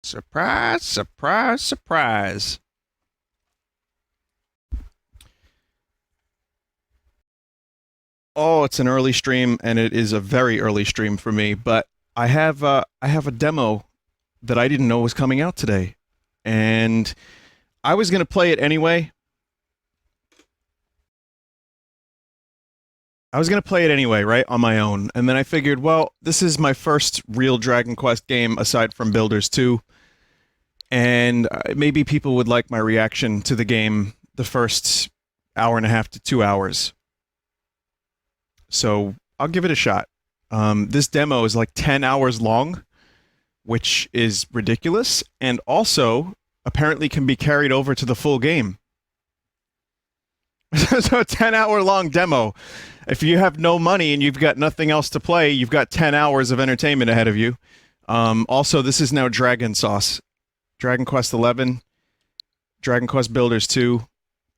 Surprise, surprise, surprise. Oh, it's an early stream, and it is a very early stream for me. But I have a demo that I didn't know was coming out today, and I was gonna play it anyway. I was gonna play it anyway, right, on my own, and then I figured, well, this is my first real Dragon Quest game aside from Builders 2, and maybe people would like my reaction to the game the first hour and a half to 2 hours. So I'll give it a shot. This demo is like 10 hours long, which is ridiculous, and also apparently can be carried over to the full game. So a 10-hour long demo. If you have no money and you've got nothing else to play, you've got 10 hours of entertainment ahead of you. Also, this is now Dragonsauce. Dragon Quest 11, Dragon Quest Builders 2,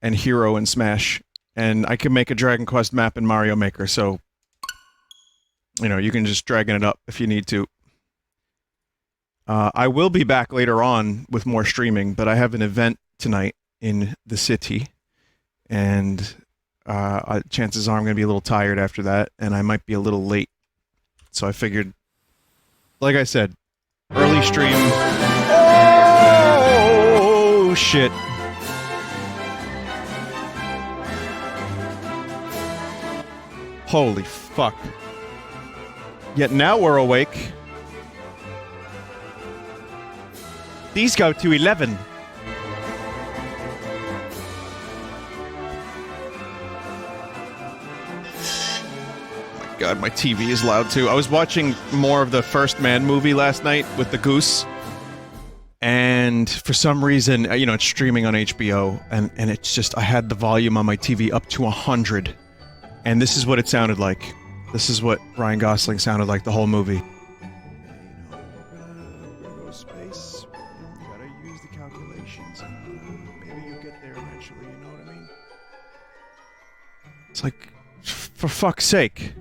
and Hero in Smash. And I can make a Dragon Quest map in Mario Maker, so you know, you can just drag it up if you need to. I will be back later on with more streaming, but I have an event tonight in the city, and chances are I'm going to be a little tired after that, and I might be a little late. So I figured, like I said, early stream. Oh, shit. Holy fuck. Yet now we're awake. These go to 11. God, my TV is loud too. I was watching more of the First Man movie last night with the goose, and for some reason, you know, it's streaming on HBO, and it's just, I had the volume on my TV up to 100, and this is what it sounded like. This is what Ryan Gosling sounded like the whole movie. You know, we're gonna go space. You gotta use the calculations. Maybe you'll get there eventually, you know what I mean? It's like, for fuck's sake.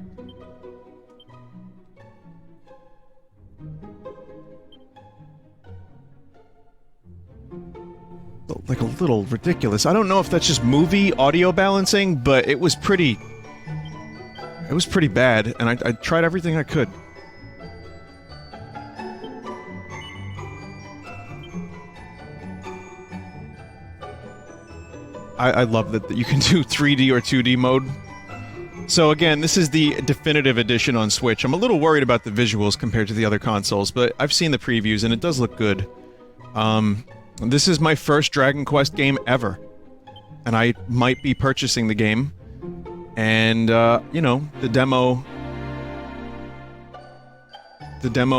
Like a little ridiculous. I don't know if that's just movie audio balancing, but it was pretty bad, and I tried everything I could. I love that you can do 3D or 2D mode. So again, this is the definitive edition on Switch. I'm a little worried about the visuals compared to the other consoles, but I've seen the previews and it does look good. This is my first Dragon Quest game ever, and I might be purchasing the game, and, you know, the demo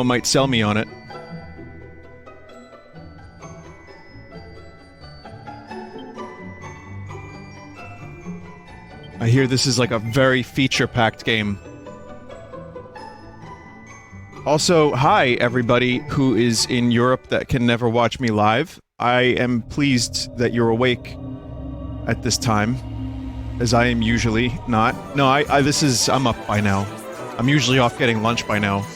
might sell me on it. I hear this is like a very feature-packed game. Also, hi everybody who is in Europe that can never watch me live. I am pleased that you're awake at this time, as I am usually not. No, I'm up by now. I'm usually off getting lunch by now.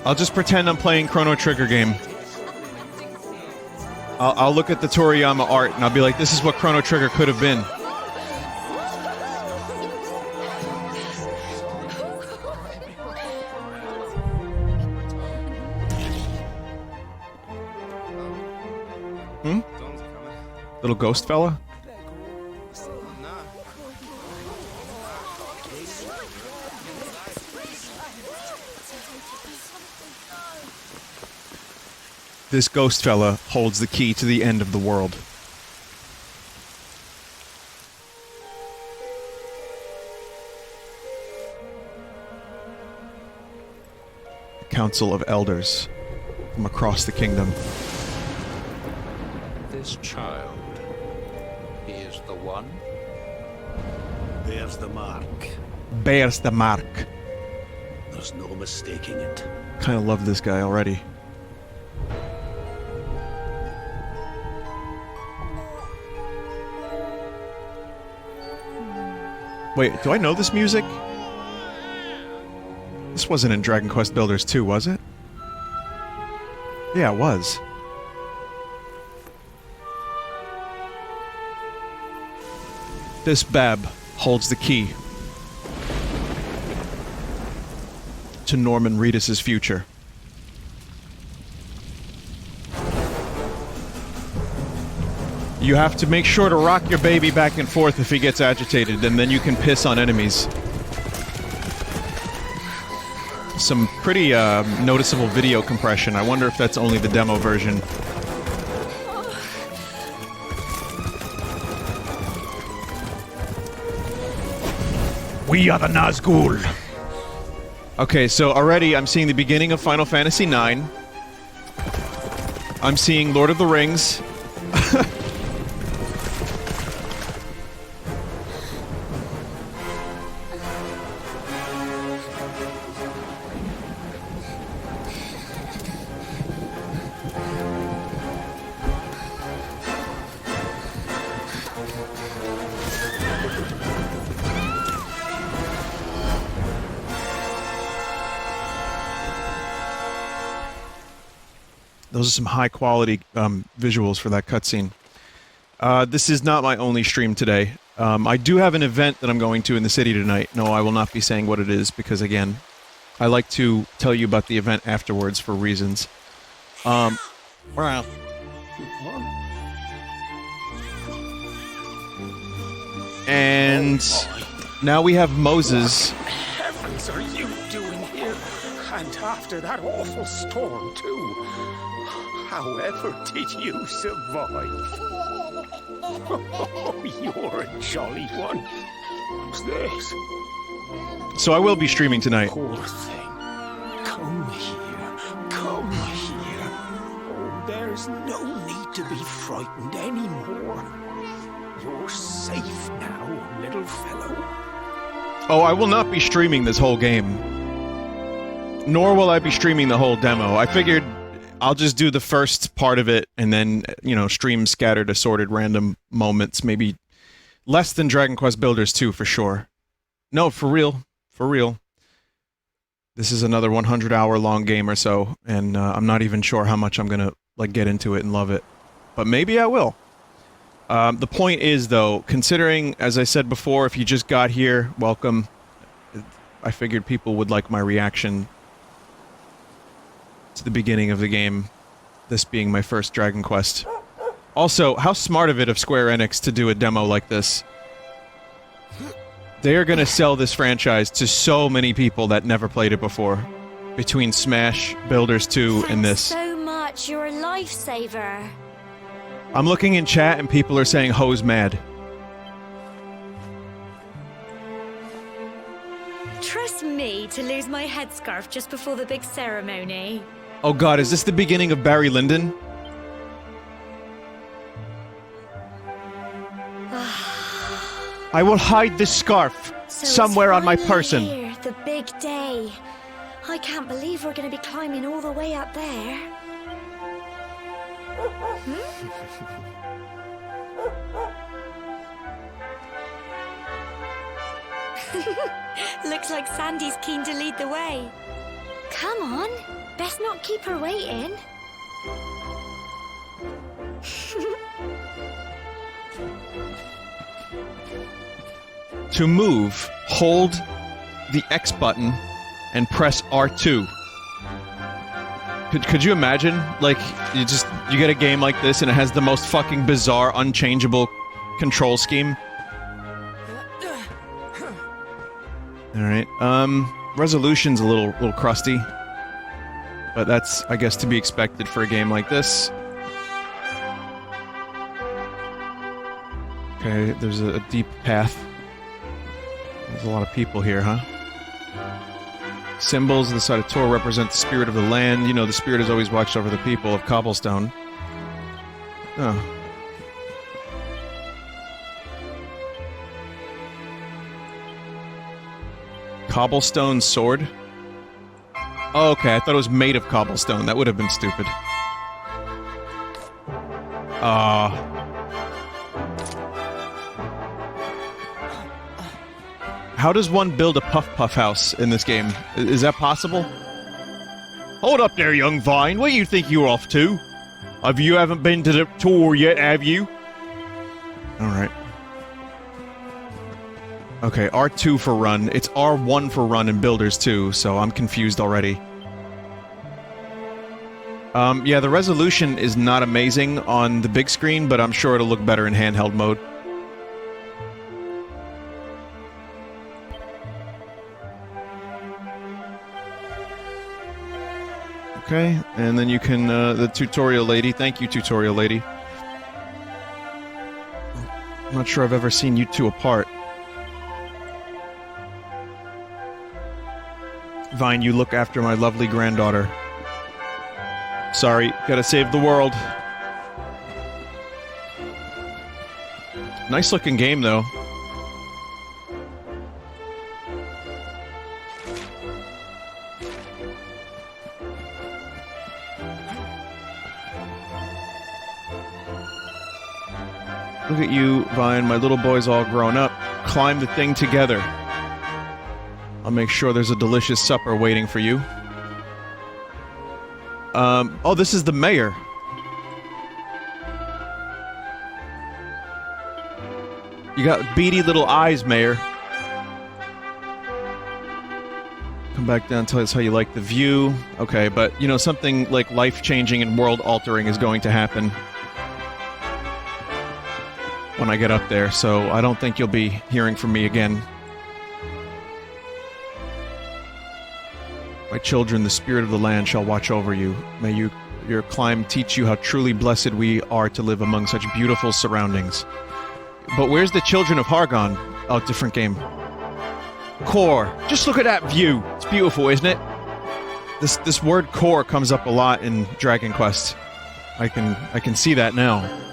I'll just pretend I'm playing Chrono Trigger game. I'll look at the Toriyama art and I'll be like, this is what Chrono Trigger could have been. Little ghost fella? This ghost fella holds the key to the end of the world. A council of elders from across the kingdom. This child, he is the one? Bears the mark. Bears the mark. There's no mistaking it. Kinda love this guy already. Wait, do I know this music? This wasn't in Dragon Quest Builders 2, was it? Yeah, it was. This bab holds the key to Norman Reedus' future. You have to make sure to rock your baby back and forth if he gets agitated, and then you can piss on enemies. Some pretty noticeable video compression. I wonder if that's only the demo version. We are the Nazgul. Okay, so already I'm seeing the beginning of Final Fantasy IX. I'm seeing Lord of the Rings. Those are some high-quality visuals for that cutscene. This is not my only stream today. I do have an event that I'm going to in the city tonight. No, I will not be saying what it is, because, again, I like to tell you about the event afterwards for reasons. Well. And now we have Moses. What heavens are you doing here? And after that awful storm, too. However did you survive? Oh, you're a jolly one. Who's this? So I will be streaming tonight. Poor thing. Come here. Come here. Oh, there's no need to be frightened anymore. You're safe now, little fellow. Oh, I will not be streaming this whole game. Nor will I be streaming the whole demo. I figured I'll just do the first part of it and then, you know, stream scattered assorted random moments. Maybe less than Dragon Quest Builders 2 for sure. No, for real. For real. This is another 100-hour long game or so, and I'm not even sure how much I'm gonna, like, get into it and love it. But maybe I will. The point is, though, considering, as I said before, if you just got here, welcome. I figured people would like my reaction to the beginning of the game, this being my first Dragon Quest. Also, how smart of it of Square Enix to do a demo like this. They are gonna sell this franchise to so many people that never played it before. Between Smash, Builders 2, and this. Thanks so much, you're a lifesaver. I'm looking in chat and people are saying Ho's mad. Trust me to lose my headscarf just before the big ceremony. Oh god, is this the beginning of Barry Lyndon? I will hide this scarf So somewhere it's on my finally person. Here, the big day. I can't believe we're going to be climbing all the way up there. Looks like Sandy's keen to lead the way. Come on, best not keep her waiting. To move, hold the X button and press R2. Could you imagine? Like, you get a game like this and it has the most fucking bizarre, unchangeable control scheme. Alright, resolution's a little crusty. But that's, I guess, to be expected for a game like this. Okay, there's a deep path. There's a lot of people here, huh? Symbols of the side of Tor represent the spirit of the land. You know, the spirit has always watched over the people of Cobblestone. Oh. Cobblestone sword? Oh, okay, I thought it was made of cobblestone. That would have been stupid. How does one build a Puff Puff house in this game? Is that possible? Hold up there, young Vine. Where do you think you're off to? You haven't been to the tour yet, have you? Alright. Okay, R2 for run. It's R1 for run in Builders too, so I'm confused already. Yeah, the resolution is not amazing on the big screen, but I'm sure it'll look better in handheld mode. Okay, and then you can, the tutorial lady. Thank you, tutorial lady. I'm not sure I've ever seen you two apart. Vine, you look after my lovely granddaughter. Sorry, gotta save the world. Nice looking game, though. Look at you, Vine. My little boy's all grown up. Climb the thing together. I'll make sure there's a delicious supper waiting for you. Oh, this is the mayor. You got beady little eyes, Mayor. Come back down and tell us how you like the view. Okay, but, you know, something like life-changing and world-altering is going to happen when I get up there, so I don't think you'll be hearing from me again. My children, the spirit of the land shall watch over you. May your climb teach you how truly blessed we are to live among such beautiful surroundings. But where's the children of Hargon? Oh, different game. Core. Just look at that view. It's beautiful, isn't it? This word core comes up a lot in Dragon Quest. I can see that now.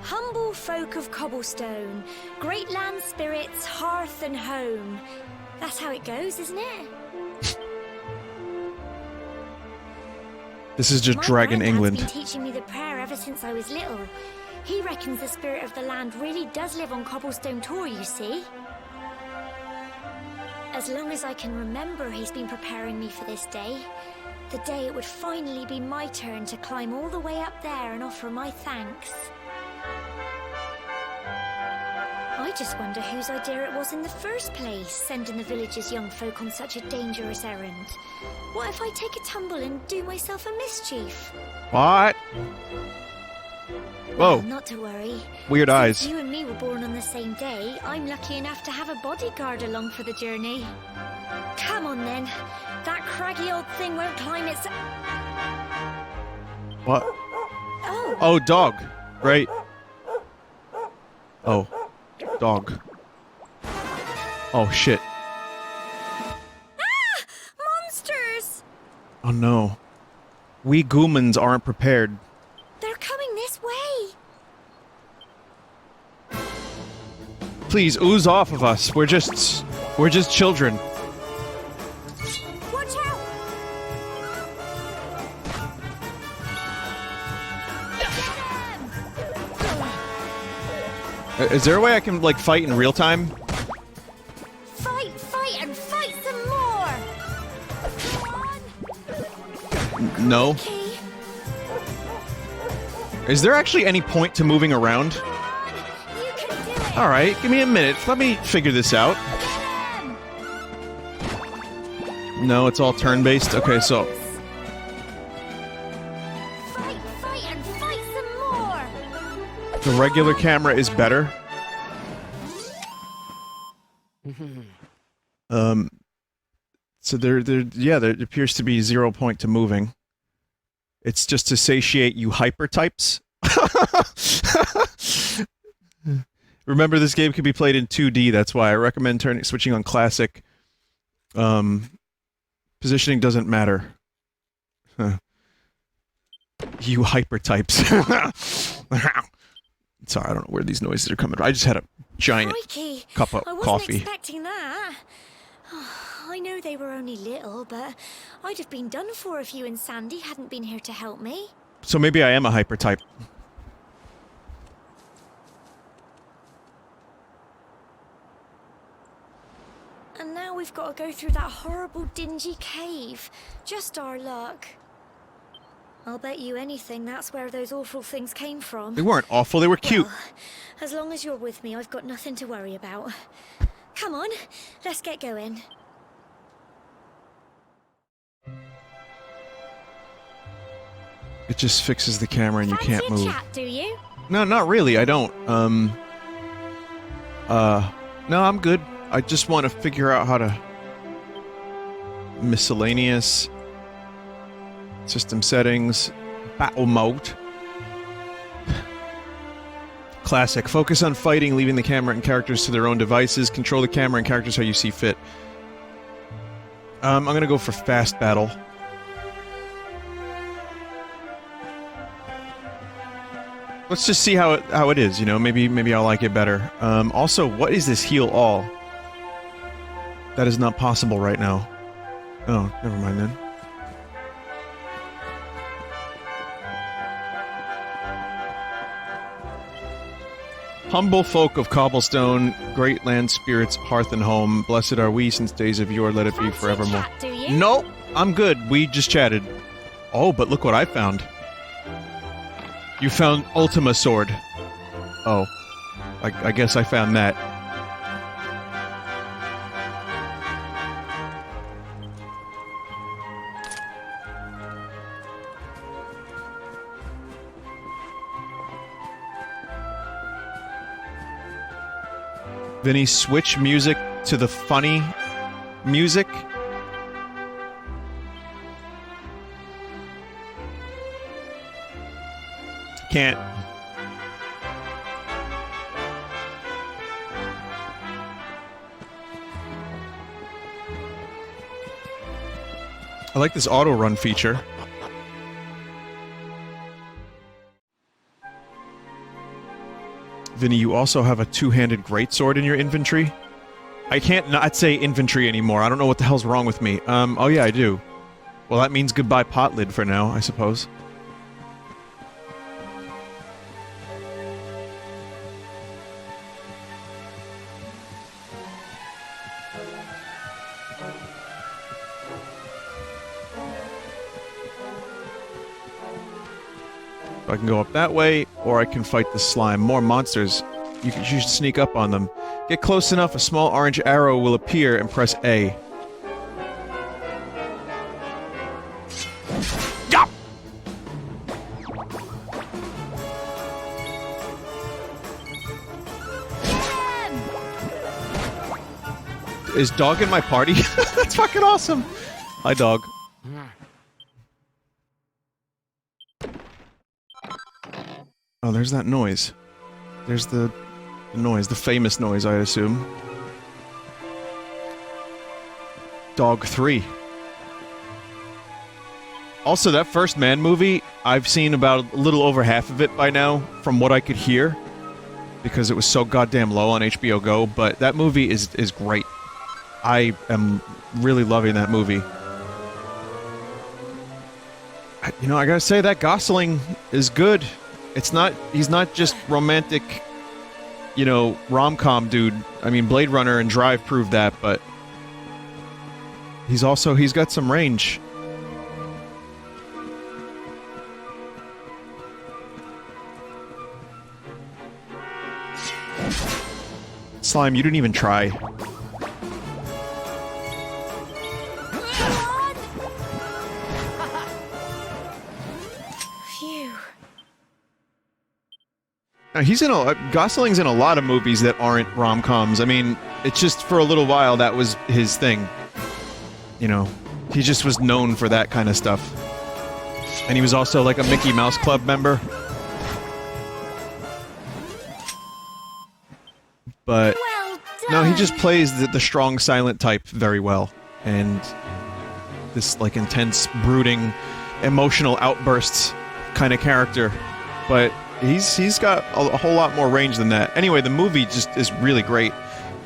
Humble folk of cobblestone, great land spirits, hearth and home. That's how it goes, isn't it? This is just Dragon England. My granddad's been teaching me the prayer ever since I was little. He reckons the spirit of the land really does live on Cobblestone Tor, you see. As long as I can remember, he's been preparing me for this day. The day it would finally be my turn to climb all the way up there and offer my thanks. I just wonder whose idea it was in the first place, sending the village's young folk on such a dangerous errand. What if I take a tumble and do myself a mischief? What? Whoa. Well, not to worry. Weird eyes. Since you and me were born on the same day, I'm lucky enough to have a bodyguard along for the journey. Come on then. That craggy old thing won't climb its... What? Oh. Oh, dog. Right. Oh. Dog. Oh, shit. Ah! Monsters! Oh, no. We Goomans aren't prepared. They're coming this way. Please, ooze off of us. We're just children. Watch out! Is there a way I can, like, fight in real time? Fight, and fight some more! Come on! No. Okay. Is there actually any point to moving around? Come on! You can do it! Alright, give me a minute. Let me figure this out. Get him! No, it's all turn-based. Okay, so... Fight, and fight some more! The regular camera is better. So there appears to be 0 point to moving. It's just to satiate you hyper types. Remember, this game can be played in 2D. That's why I recommend switching on classic. Positioning doesn't matter. You hyper types. Sorry, I don't know where these noises are coming from. I just had a giant Crikey. cup of I wasn't coffee. expecting that. know they were only little, but I'd have been done for if you and Sandy hadn't been here to help me. So maybe I am a hyper type. And now we've got to go through that horrible, dingy cave. Just our luck. I'll bet you anything that's where those awful things came from. They weren't awful, they were cute. Well, as long as you're with me, I've got nothing to worry about. Come on, let's get going. It just fixes the camera and you can't Fancy a move. chat, do you? No, not really, I don't. No, I'm good. I just want to figure out how to... Miscellaneous... System settings... Battle mode... Classic. Focus on fighting, leaving the camera and characters to their own devices. Control the camera and characters how you see fit. I'm gonna go for fast battle. Let's just see how it is, you know, maybe I'll like it better. Also, what is this heal all? That is not possible right now. Oh, never mind then. Humble folk of cobblestone, great land spirits, hearth and home, blessed are we since days of yore, let it be Fancy a forevermore. chat, do you? Nope, I'm good. We just chatted. Oh, but look what I found. You found Ultima Sword. Oh. I guess I found that. Vinny, switch music to the funny music. Can't. I like this auto run feature. Vinny, you also have a two-handed greatsword in your inventory? I can't not say inventory anymore. I don't know what the hell's wrong with me. Oh yeah, I do. Well, that means goodbye pot lid for now, I suppose. I can go up that way, or I can fight the slime. More monsters. You should sneak up on them. Get close enough, a small orange arrow will appear, and press A. Yup! Is Dog in my party? That's fucking awesome! Hi, Dog. Oh, there's that noise. There's the noise, the famous noise, I assume. Dog 3. Also, that First Man movie, I've seen about a little over half of it by now, from what I could hear, because it was so goddamn low on HBO Go, but that movie is great. I am really loving that movie. You know, I gotta say, that Gosling is good. It's not, he's not just romantic, you know, rom-com dude. I mean, Blade Runner and Drive proved that, but he's got some range. Slime, you didn't even try. He's in Gosling's in a lot of movies that aren't rom-coms. I mean, it's just for a little while that was his thing. You know, he just was known for that kind of stuff. And he was also like a Mickey Mouse Club member. But no, he just plays the strong silent type very well. And this like intense, brooding, emotional outbursts kind of character. But he's got a whole lot more range than that. Anyway, the movie just is really great.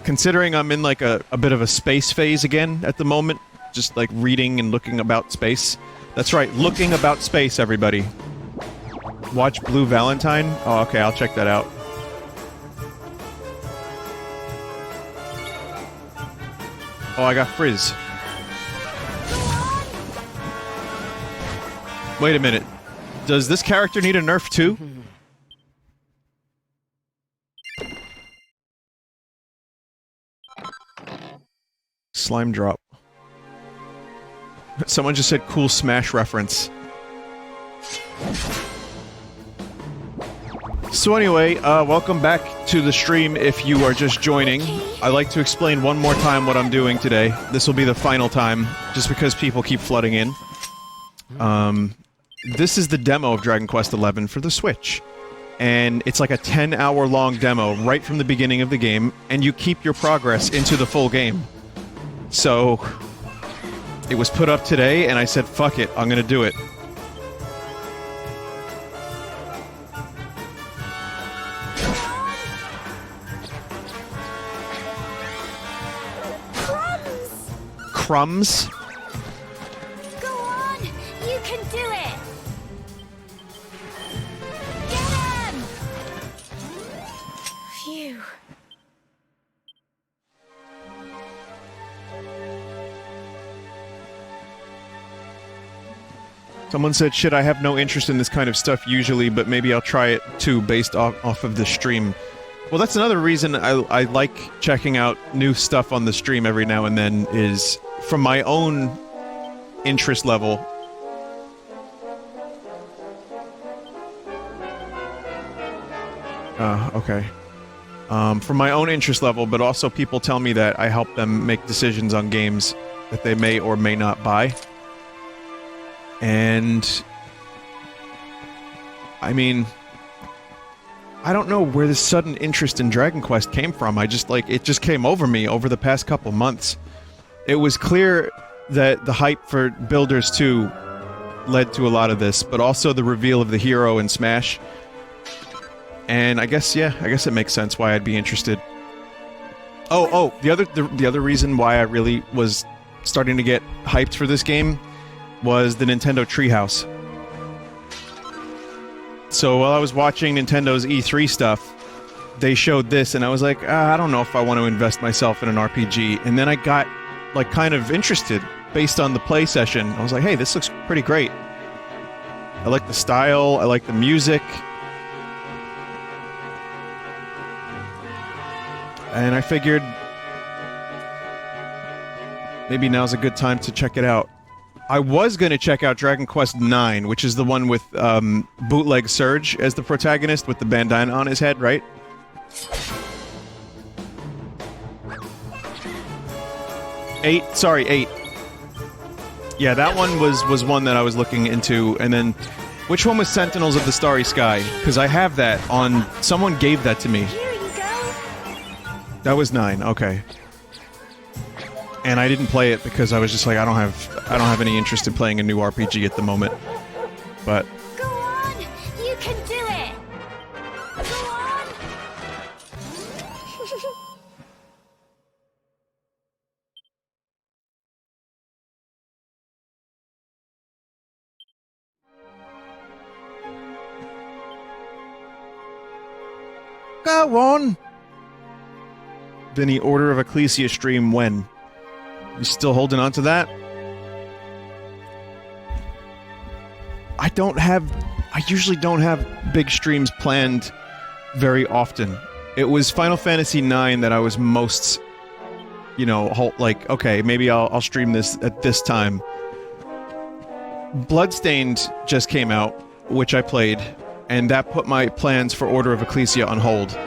Considering I'm in like a bit of a space phase again at the moment, just like reading and looking about space. That's right, looking about space, everybody. Watch Blue Valentine? Oh, okay, I'll check that out. Oh, I got Frizz. Wait a minute. Does this character need a nerf too? Slime drop. Someone just said cool Smash reference. So anyway, welcome back to the stream if you are just joining. I'd like to explain one more time what I'm doing today. This will be the final time, just because people keep flooding in. This is the demo of Dragon Quest XI for the Switch. And it's like a 10-hour long demo right from the beginning of the game, and you keep your progress into the full game. So, it was put up today, and I said, fuck it, I'm gonna do it. Crumbs? Go on! You can do it! Get him! Phew. Someone said, shit, I have no interest in this kind of stuff usually, but maybe I'll try it too based off of the stream. Well, that's another reason I like checking out new stuff on the stream every now and then, is from my own interest level. Okay. From my own interest level, but also people tell me that I help them make decisions on games that they may or may not buy. And I mean, I don't know where this sudden interest in Dragon Quest came from. I just, like, it just came over me over the past couple months. It was clear that the hype for Builders 2 led to a lot of this, but also the reveal of the hero in Smash. And I guess, yeah, I guess it makes sense why I'd be interested. Oh, the other reason why I really was starting to get hyped for this game was the Nintendo Treehouse. So while I was watching Nintendo's E3 stuff, they showed this, and I was like, I don't know if I want to invest myself in an RPG. And then I got, like, kind of interested based on the play session. I was like, hey, this looks pretty great. I like the style, I like the music. And I figured maybe now's a good time to check it out. I was gonna check out Dragon Quest IX, which is the one with Bootleg Surge as the protagonist with the bandana on his head, right? Eight. Yeah, that one was one that I was looking into, and then which one was Sentinels of the Starry Sky? Because I have that on. Someone gave that to me. Here you go. That was 9. Okay. And I didn't play it because I was just like, I don't have any interest in playing a new RPG at the moment. But Go on! You can do it! Go on! go on! Vinny, Order of Ecclesia stream when? You still holding on to that? I usually don't have big streams planned very often. It was Final Fantasy IX that I was most, you know, like, okay, maybe I'll stream this at this time. Bloodstained just came out, which I played, and that put my plans for Order of Ecclesia on hold.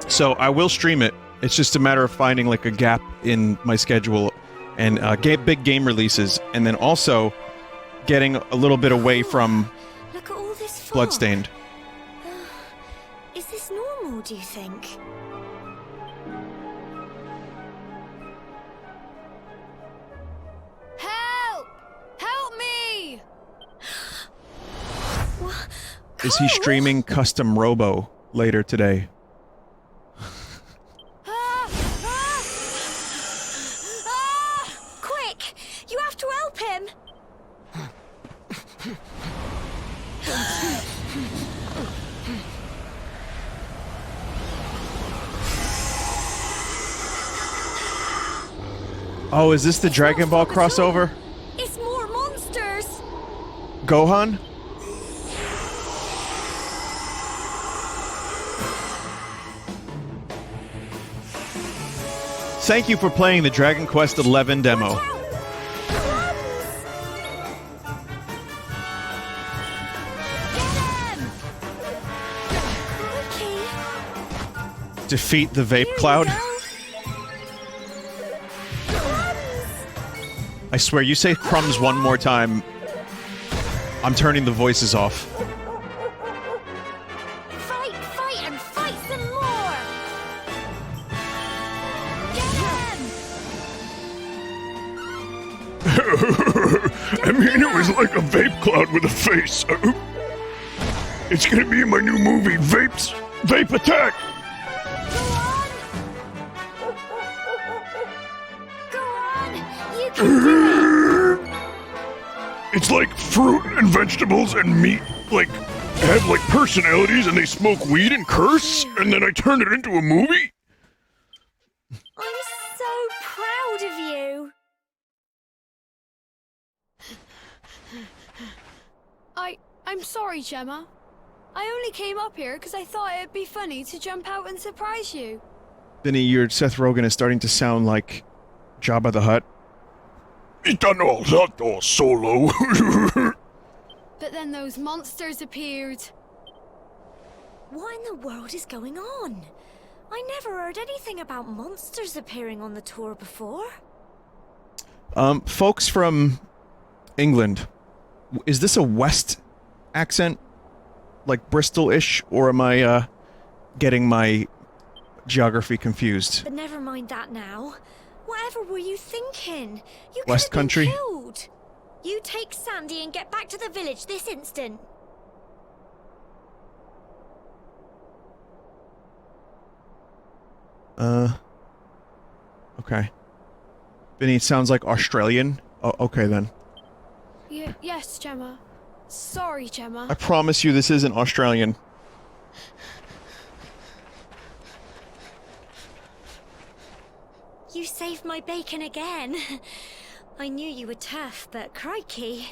So I will stream it. It's just a matter of finding, like, a gap in my schedule and big game releases, and then also getting a little bit away from Look at all this fog. Bloodstained. Is this normal, do you think? Help! Help me! Is he streaming Custom Robo later today? Quick! Oh, is this the Dragon Ball crossover? It's more monsters! Gohan? Thank you for playing the Dragon Quest XI demo. Watch out! Get him! Crikey. Defeat the vape Here we cloud. go. I swear, you say crumbs one more time, I'm turning the voices off. Fight, fight, and fight some more! Get him! I mean, it was like a vape cloud with a face. It's gonna be in my new movie, Vape Attack! Go on! You can do it! It's like fruit and vegetables and meat, like, have like personalities and they smoke weed and curse, and then I turn it into a movie? I'm so proud of you! I'm sorry, Gemma. I only came up here because I thought it'd be funny to jump out and surprise you. Vinny, your Seth Rogen is starting to sound like Jabba the Hutt. Itano Zato Solo. But then those monsters appeared. What in the world is going on? I never heard anything about monsters appearing on the tour before. Folks from England, is this a West accent? Like Bristol-ish? Or am I, getting my geography confused? But never mind that now. Whatever were you thinking? You could West have been Country? killed. You take Sandy and get back to the village this instant. Okay. Vinny, it sounds like Australian. Oh, okay then. Yes, Gemma. Sorry, Gemma. I promise you this isn't Australian. You saved my bacon again. I knew you were tough, but crikey,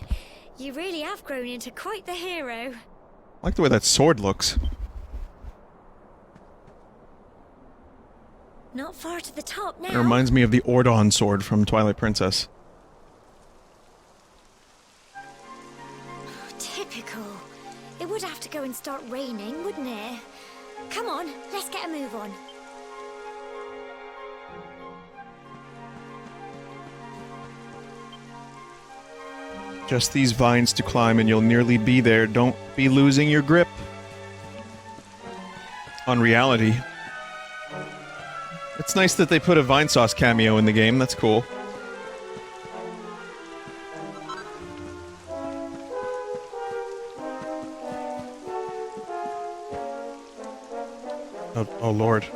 you really have grown into quite the hero. I like the way that sword looks. Not far to the top now. It reminds me of the Ordon sword from Twilight Princess. Typical. It would have to go and start raining, wouldn't it? Come on, let's get a move on. Just these vines to climb and you'll nearly be there. Don't be losing your grip. On reality. It's nice that they put a Vinesauce cameo in the game. That's cool. Oh Lord.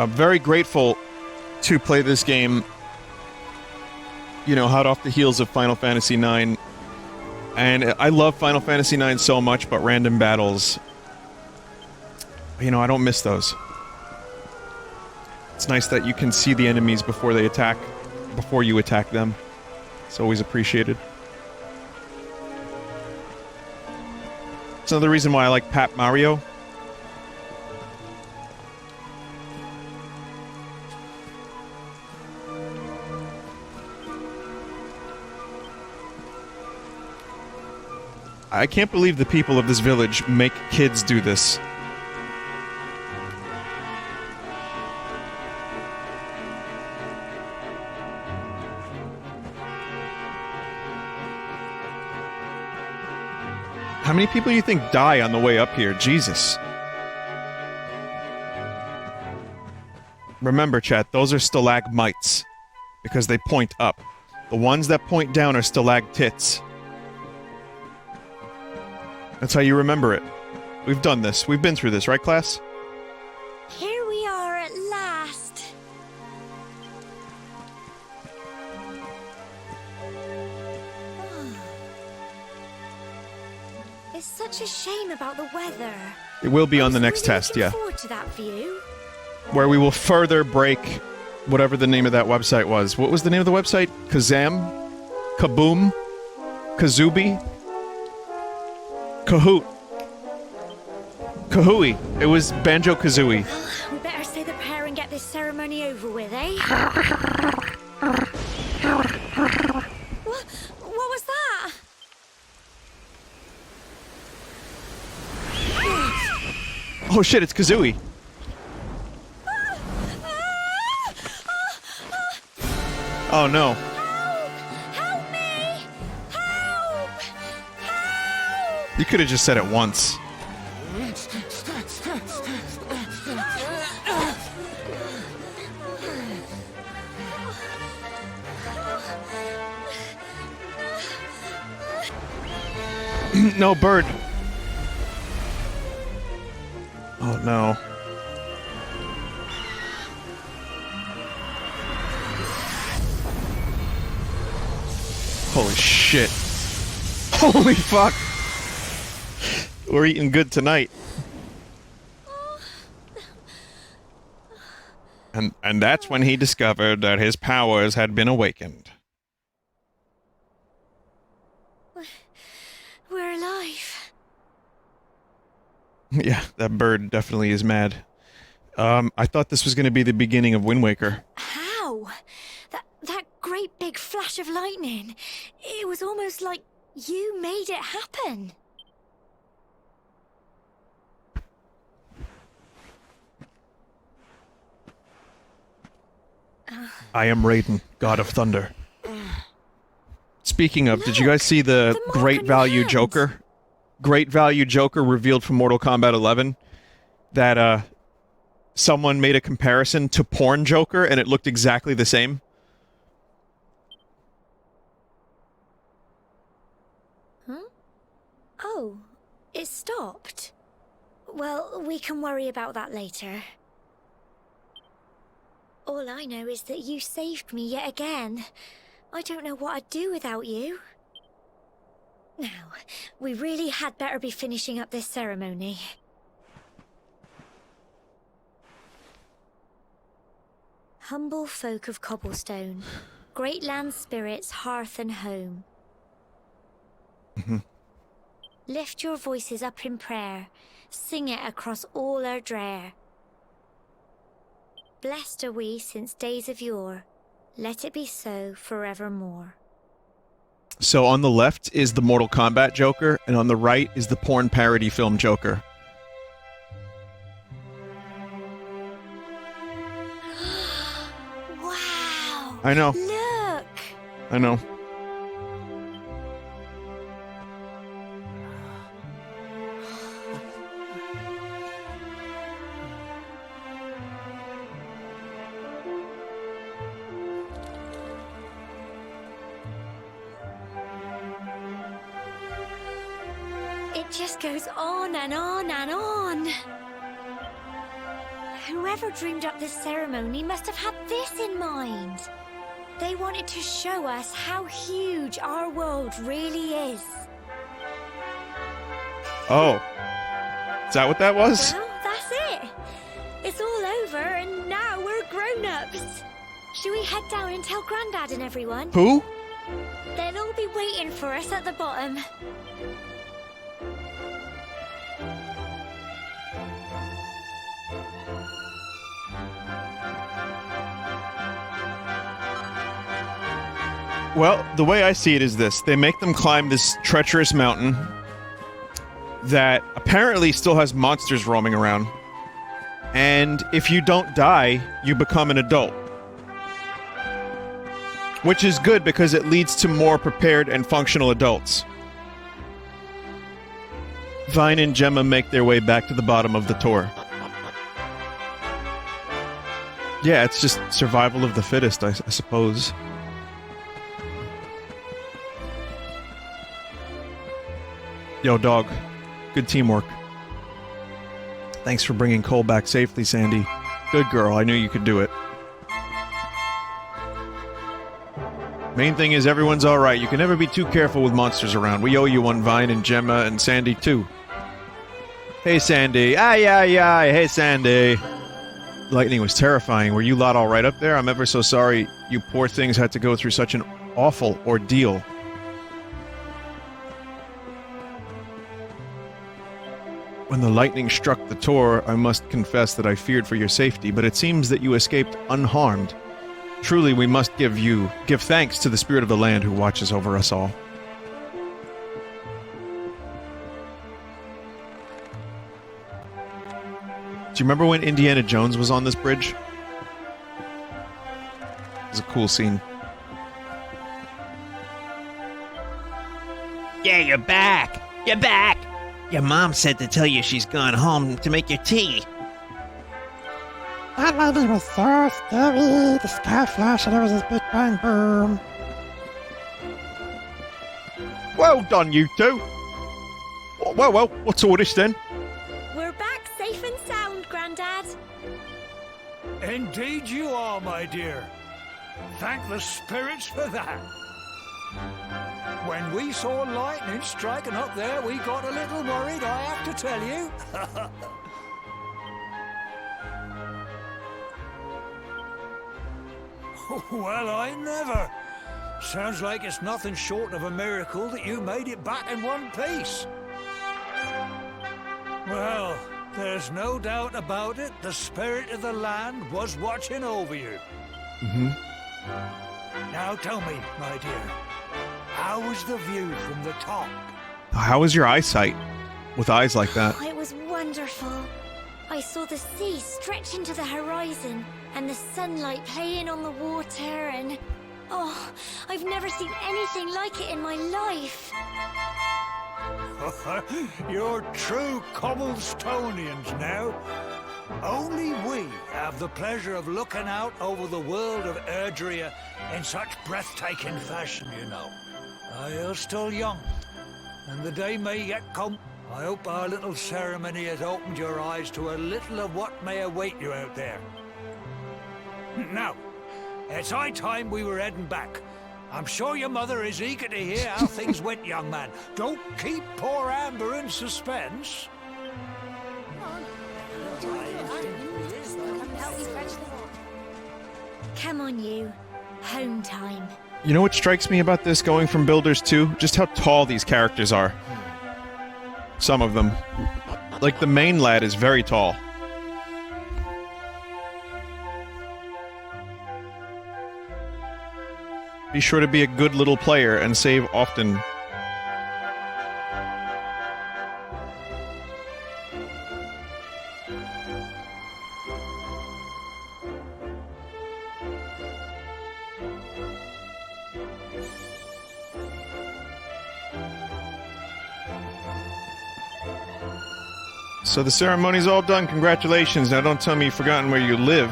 Very grateful to play this game, you know, hot off the heels of Final Fantasy IX. And I love Final Fantasy IX so much, but random battles, you know, I don't miss those. It's nice that you can see the enemies before they attack, before you attack them. It's always appreciated. It's another reason why I like Pat Mario. I can't believe the people of this village make kids do this. How many people do you think die on the way up here? Jesus. Remember, chat, those are stalagmites. Because they point up. The ones that point down are stalactites. That's how you remember it. We've done this. We've been through this, right, class? Here we are at last. It's such a shame about the weather. It will be I on the was next really test, looking yeah. forward to that view. Where we will further break whatever the name of that website was. What was the name of the website? Kazam? Kaboom? Kazubi? Kahoot. Kahooey. It was Banjo-Kazooie. We better say the prayer and get this ceremony over with, eh? What was that? Oh shit, it's Kazooie. Oh no. Help me! Help! Help! You could have just said it once. No, bird. Oh no. Holy shit. Holy fuck. We're eating good tonight. And that's when he discovered that his powers had been awakened. We're alive. Yeah, that bird definitely is mad. I thought this was going to be the beginning of Wind Waker. How? That great big flash of lightning. It was almost like you made it happen. I am Raiden, God of Thunder. Speaking of, did you guys see the mark Great on your Value hand. Joker? Great Value Joker revealed from Mortal Kombat 11 that someone made a comparison to Porn Joker and it looked exactly the same. Huh? Oh, it stopped. Well, we can worry about that later. All I know is that you saved me yet again. I don't know what I'd do without you. Now, we really had better be finishing up this ceremony. Humble folk of cobblestone, great land spirits, hearth and home. Lift your voices up in prayer, sing it across all our drear. Blessed are we since days of yore, let it be so forevermore. So on the left is the Mortal Kombat Joker, and on the right is the porn parody film Joker. Wow! I know. Look! I know. It just goes on and on and on. Whoever dreamed up this ceremony must have had this in mind. They wanted to show us how huge our world really is. Oh. Is that what that was? Well, that's it. It's all over and now we're grown-ups. Should we head down and tell Grandad and everyone? Who? They'll all be waiting for us at the bottom. Well, the way I see it is this. They make them climb this treacherous mountain that apparently still has monsters roaming around. And if you don't die, you become an adult. Which is good because it leads to more prepared and functional adults. Vine and Gemma make their way back to the bottom of the tour. Yeah, it's just survival of the fittest, I suppose. Yo, dog. Good teamwork. Thanks for bringing Cole back safely, Sandy. Good girl, I knew you could do it. Main thing is everyone's alright. You can never be too careful with monsters around. We owe you one, Vine and Gemma and Sandy, too. Hey, Sandy. Aye, aye, aye. Hey, Sandy. Lightning was terrifying. Were you lot alright up there? I'm ever so sorry you poor things had to go through such an awful ordeal. When the lightning struck the Tor, I must confess that I feared for your safety, but it seems that you escaped unharmed. Truly, we must give thanks to the spirit of the land who watches over us all. Do you remember when Indiana Jones was on this bridge? It was a cool scene. Yeah, you're back! You're back! Your mom said to tell you she's gone home to make your tea. That lady was so scary. The sky flash and there was this big bang boom. Well done, you two. Well, what's all this then? We're back safe and sound, Grandad. Indeed you are, my dear. Thank the spirits for that. When we saw lightning striking up there, we got a little worried, I have to tell you. Well, I never. Sounds like it's nothing short of a miracle that you made it back in one piece. Well, there's no doubt about it. The spirit of the land was watching over you. Mm-hmm. Now tell me, my dear, how was the view from the top? How was your eyesight with eyes like that? Oh, it was wonderful. I saw the sea stretch into the horizon and the sunlight playing on the water and... Oh, I've never seen anything like it in my life. You're true Cobblestonians now. Only we have the pleasure of looking out over the world of Erdrea in such breathtaking fashion, you know. You're still young, and the day may yet come. I hope our little ceremony has opened your eyes to a little of what may await you out there. Now, it's high time we were heading back. I'm sure your mother is eager to hear how things went, young man. Don't keep poor Amber in suspense. Come on, you. Home time. You know what strikes me about this going from Builders 2? Just how tall these characters are. Some of them. Like, the main lad is very tall. Be sure to be a good little player and save often. So the ceremony's all done. Congratulations. Now don't tell me you've forgotten where you live.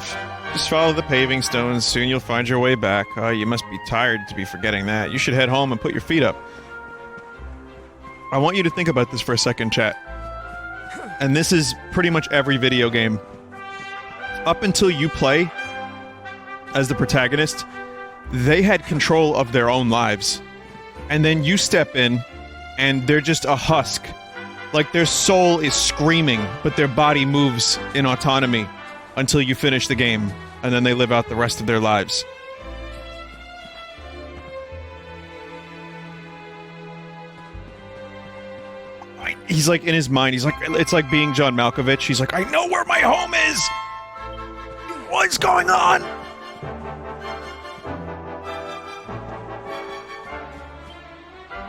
Just follow the paving stones. Soon you'll find your way back. Oh, you must be tired to be forgetting that. You should head home and put your feet up. I want you to think about this for a second, chat. And this is pretty much every video game. Up until you play as the protagonist, they had control of their own lives. And then you step in, and they're just a husk. Like, their soul is screaming, but their body moves in autonomy until you finish the game, and then they live out the rest of their lives. He's like, in his mind, he's like, it's like being John Malkovich. He's like, I know where my home is! What's going on?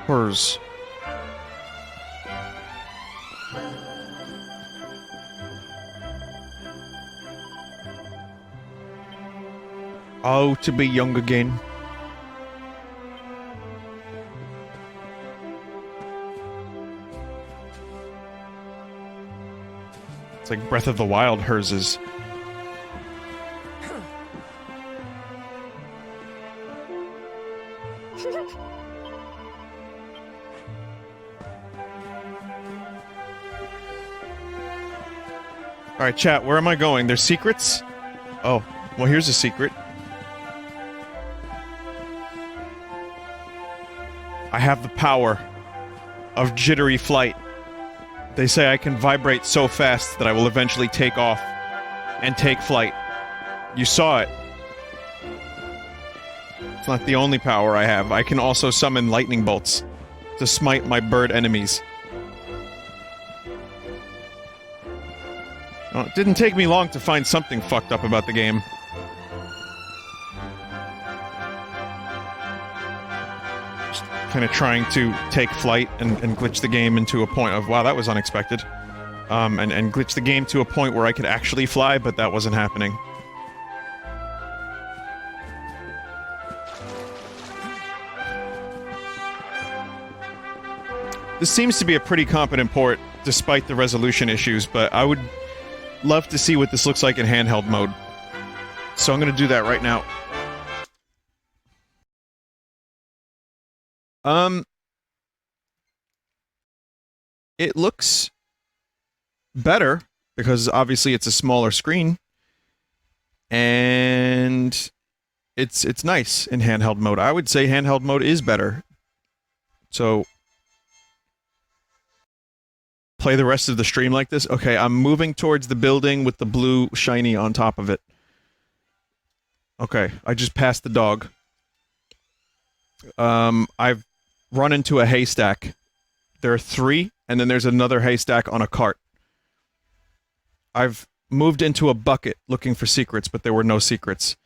Hers. Oh, to be young again. It's like Breath of the Wild, hers is. Alright, chat, where am I going? There's secrets? Oh, well, here's a secret. I have the power of jittery flight. They say I can vibrate so fast that I will eventually take off and take flight. You saw it. It's not the only power I have. I can also summon lightning bolts to smite my bird enemies. Oh, it didn't take me long to find something fucked up about the game. Just kind of trying to take flight and glitch the game into a point of, wow, that was unexpected. And glitch the game to a point where I could actually fly, but that wasn't happening. This seems to be a pretty competent port, despite the resolution issues, but I would love to see what this looks like in handheld mode. So I'm gonna do that right now. It looks better, because obviously it's a smaller screen. And it's nice in handheld mode. I would say handheld mode is better. So play the rest of the stream like this? Okay, I'm moving towards the building with the blue shiny on top of it. Okay, I just passed the dog. I've run into a haystack. There are 3, and then there's another haystack on a cart. I've moved into a bucket looking for secrets, but there were no secrets.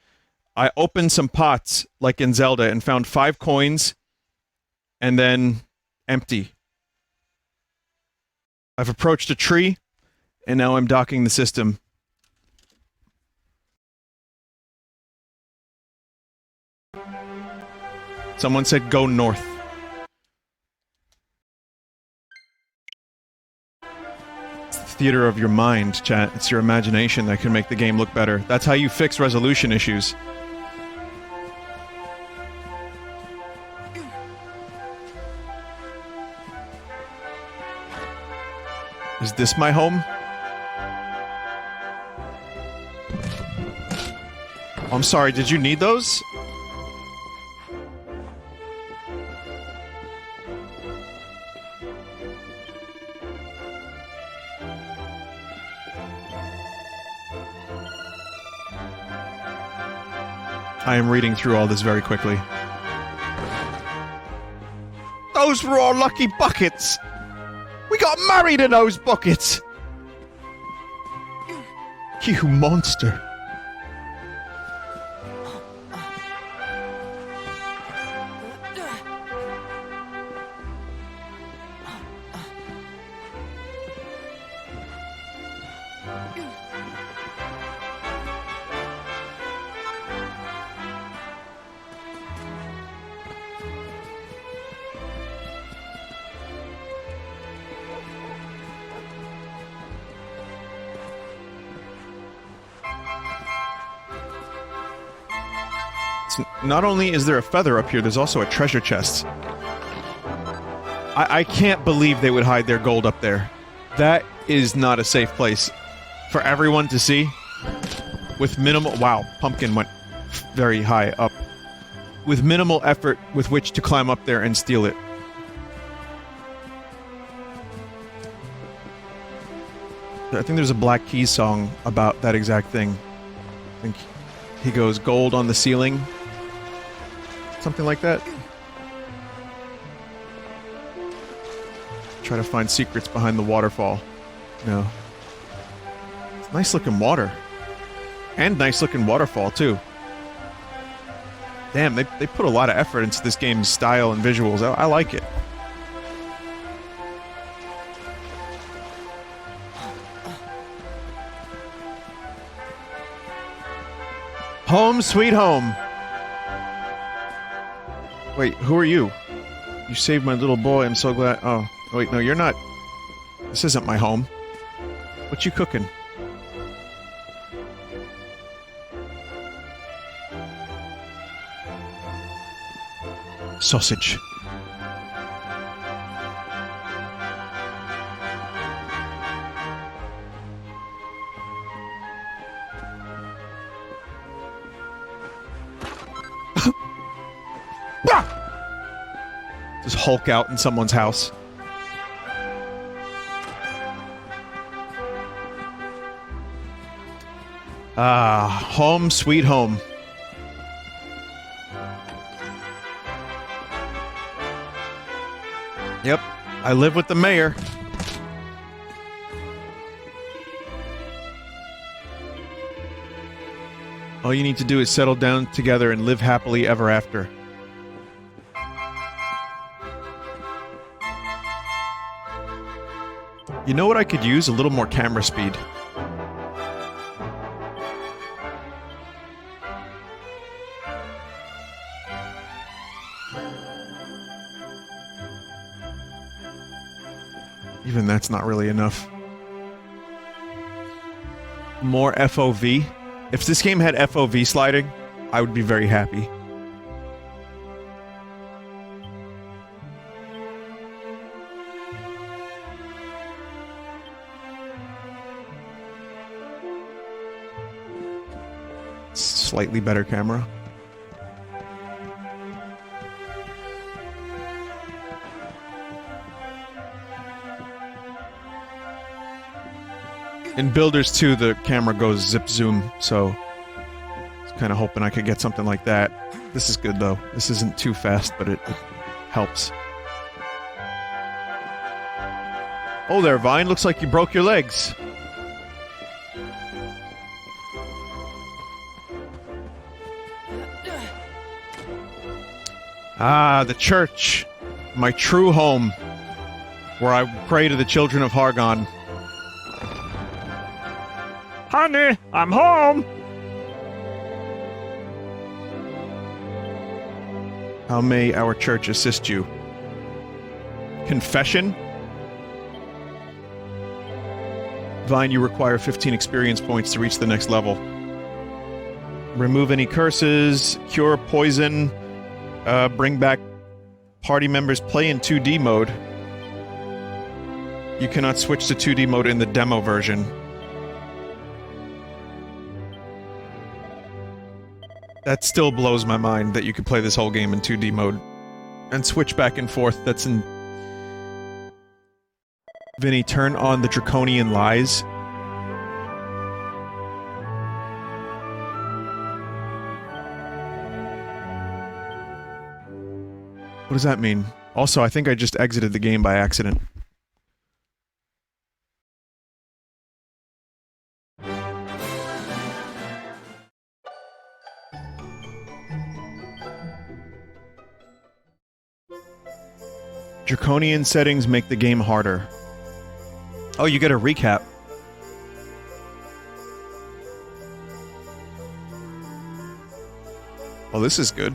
I opened some pots, like in Zelda, and found 5 coins, and then empty. I've approached a tree, and now I'm docking the system. Someone said go north. It's the theater of your mind, chat. It's your imagination that can make the game look better. That's how you fix resolution issues. Is this my home? I'm sorry, did you need those? I am reading through all this very quickly. Those were all lucky buckets! We got married in those buckets! You monster. Not only is there a feather up here, there's also a treasure chest. I can't believe they would hide their gold up there. That is not a safe place for everyone to see. With minimal... Wow, pumpkin went very high up. With minimal effort with which to climb up there and steal it. I think there's a Black Keys song about that exact thing. I think he goes, gold on the ceiling. Something like that. Try to find secrets behind the waterfall. No. It's nice looking water. And nice looking waterfall, too. Damn, they put a lot of effort into this game's style and visuals. I like it. Home sweet home. Wait, who are you? You saved my little boy, I'm so glad. Oh, wait, no, you're not. This isn't my home. What you cooking? Sausage. Just Hulk out in someone's house. Ah, home sweet home. Yep, I live with the mayor. All you need to do is settle down together and live happily ever after. You know what I could use? A little more camera speed. Even that's not really enough. More FOV. If this game had FOV sliding, I would be very happy. Slightly better camera. In Builders 2, the camera goes zip zoom, so I was kind of hoping I could get something like that. This is good, though. This isn't too fast, but it helps. Oh there, Vine. Looks like you broke your legs. Ah, the church. My true home. Where I pray to the children of Hargon. Honey, I'm home! How may our church assist you? Confession? Vine, you require 15 experience points to reach the next level. Remove any curses, cure poison, bring back party members, play in 2D mode. You cannot switch to 2D mode in the demo version. That still blows my mind that you could play this whole game in 2D mode. And switch back and forth, that's in... Vinny, turn on the Draconian Lies. What does that mean? Also, I think I just exited the game by accident. Draconian settings make the game harder. Oh, you get a recap. Well, this is good.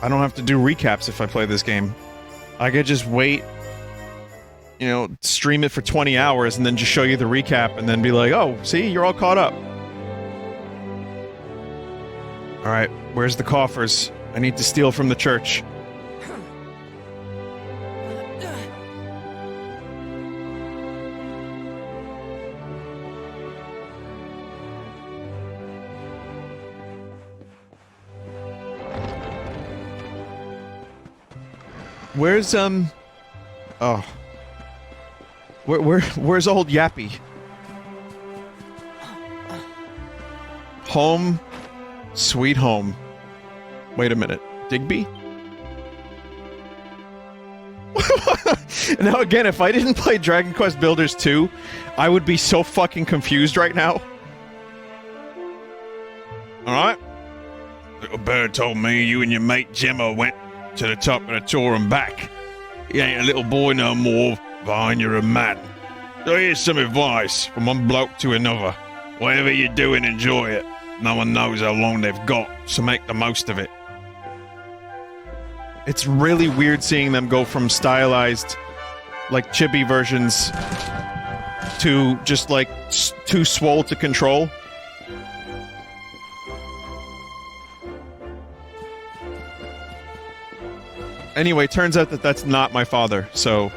I don't have to do recaps if I play this game. I could just wait, you know, stream it for 20 hours and then just show you the recap and then be like, oh, see, you're all caught up. Alright, where's the coffers? I need to steal from the church. Where's, oh. Where's old Yappy? Home. Sweet home. Wait a minute. Digby? Now again, if I didn't play Dragon Quest Builders 2, I would be so fucking confused right now. Alright? Little bird told me you and your mate Gemma went to the top of the tour and back. You ain't a little boy no more, Vine, you're a man. So here's some advice from one bloke to another. Whatever you're doing, enjoy it. No one knows how long they've got, so make the most of it. It's really weird seeing them go from stylized, like, chibi versions to just, like, too swole to control. Anyway, turns out that that's not my father, so...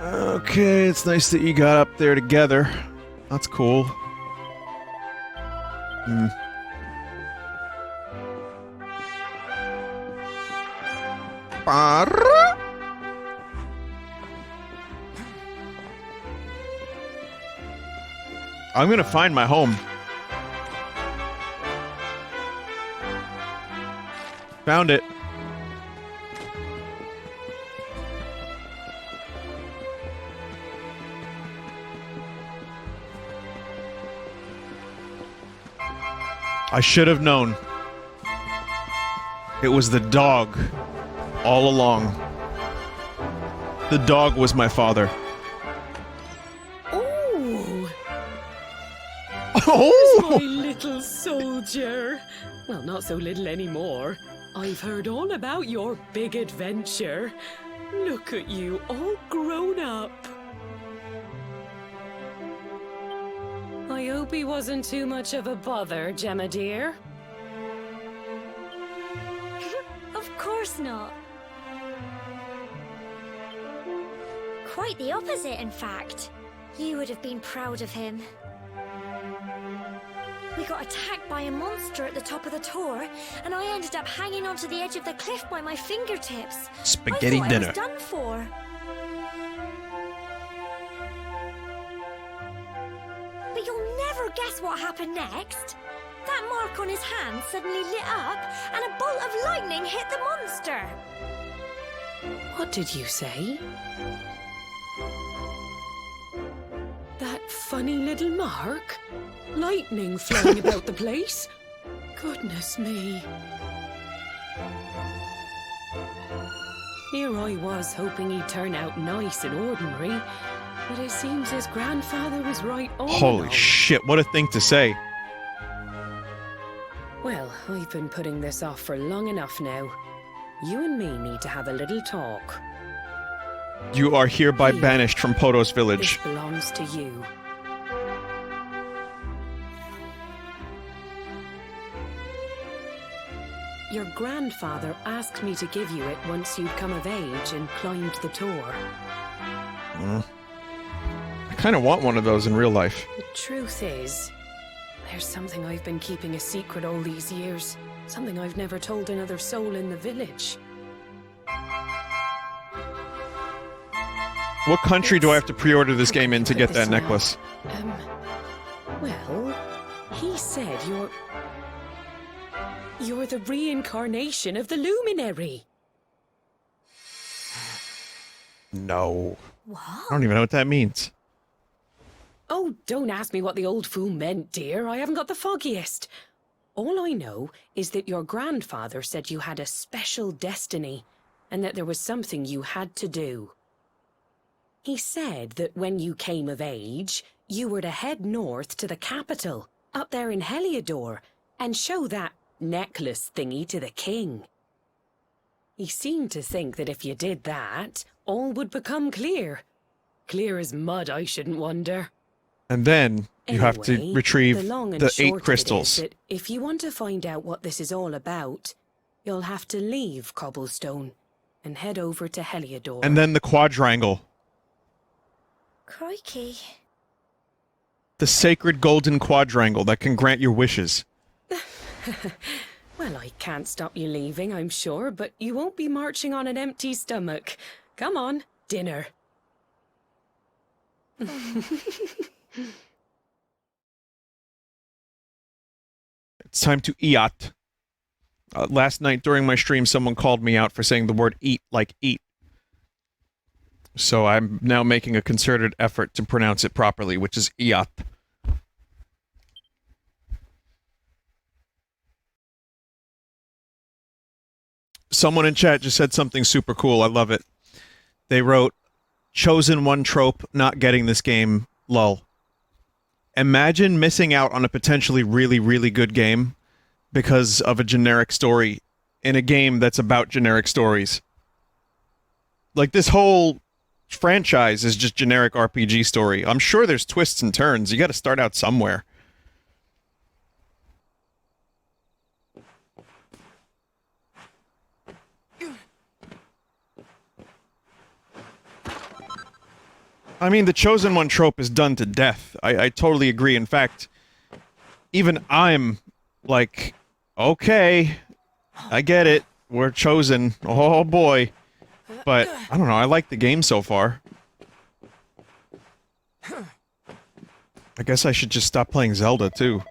Okay, it's nice that you got up there together. That's cool. Hmm. I'm gonna find my home. Found it. I should have known. It was the dog all along. The dog was my father. Oh, Oh! my little soldier. Well, not so little anymore. I've heard all about your big adventure. Look at you, all grown up. I hope he wasn't too much of a bother, Gemma dear. Of course not. Quite the opposite, in fact. You would have been proud of him. We got attacked by a monster at the top of the tour, and I ended up hanging onto the edge of the cliff by my fingertips. Spaghetti I thought dinner. I was done for. But you'll never guess what happened next. That mark on his hand suddenly lit up, and a bolt of lightning hit the monster. What did you say? That funny little mark? Lightning flying about the place? Goodness me. Here I was hoping he'd turn out nice and ordinary, but it seems his grandfather was right all Holy along. shit, what a thing to say. Well, I've been putting this off for long enough now. You and me need to have a little talk. You are hereby Here. banished from Potos Village. This belongs to you. Your grandfather asked me to give you it once you'd come of age and climbed the tour. I kind of want one of those in real life. The truth is, there's something I've been keeping a secret all these years. Something I've never told another soul in the village. What country do I have to pre-order this game in to get that Now, necklace? Well, he said you're the reincarnation of the Luminary. No. What? I don't even know what that means. Oh, don't ask me what the old fool meant, dear. I haven't got the foggiest. All I know is that your grandfather said you had a special destiny, and that there was something you had to do. He said that when you came of age, you were to head north to the capital, up there in Heliodor, and show that necklace thingy to the king. He seemed to think that if you did that, all would become clear. Clear as mud, I shouldn't wonder. And then you have to Anyway, retrieve the long and the short 8 of it crystals. is that if you want to find out what this is all about, you'll have to leave Cobblestone and head over to Heliodor. And then the quadrangle. Crikey. The sacred golden quadrangle that can grant your wishes. Well, I can't stop you leaving, I'm sure, but you won't be marching on an empty stomach. Come on, dinner. It's time to eat. Last night during my stream, someone called me out for saying the word eat like eat. So I'm now making a concerted effort to pronounce it properly, which is iat. Someone in chat just said something super cool. I love it. They wrote, "Chosen one trope, not getting this game, lol." Imagine missing out on a potentially really, really good game because of a generic story in a game that's about generic stories. Like, this whole franchise is just generic RPG story. I'm sure there's twists and turns. You gotta start out somewhere. I mean, the chosen one trope is done to death. I totally agree. In fact, even I'm like, okay, I get it. We're chosen. Oh boy. But, I don't know, I like the game so far. I guess I should just stop playing Zelda, too.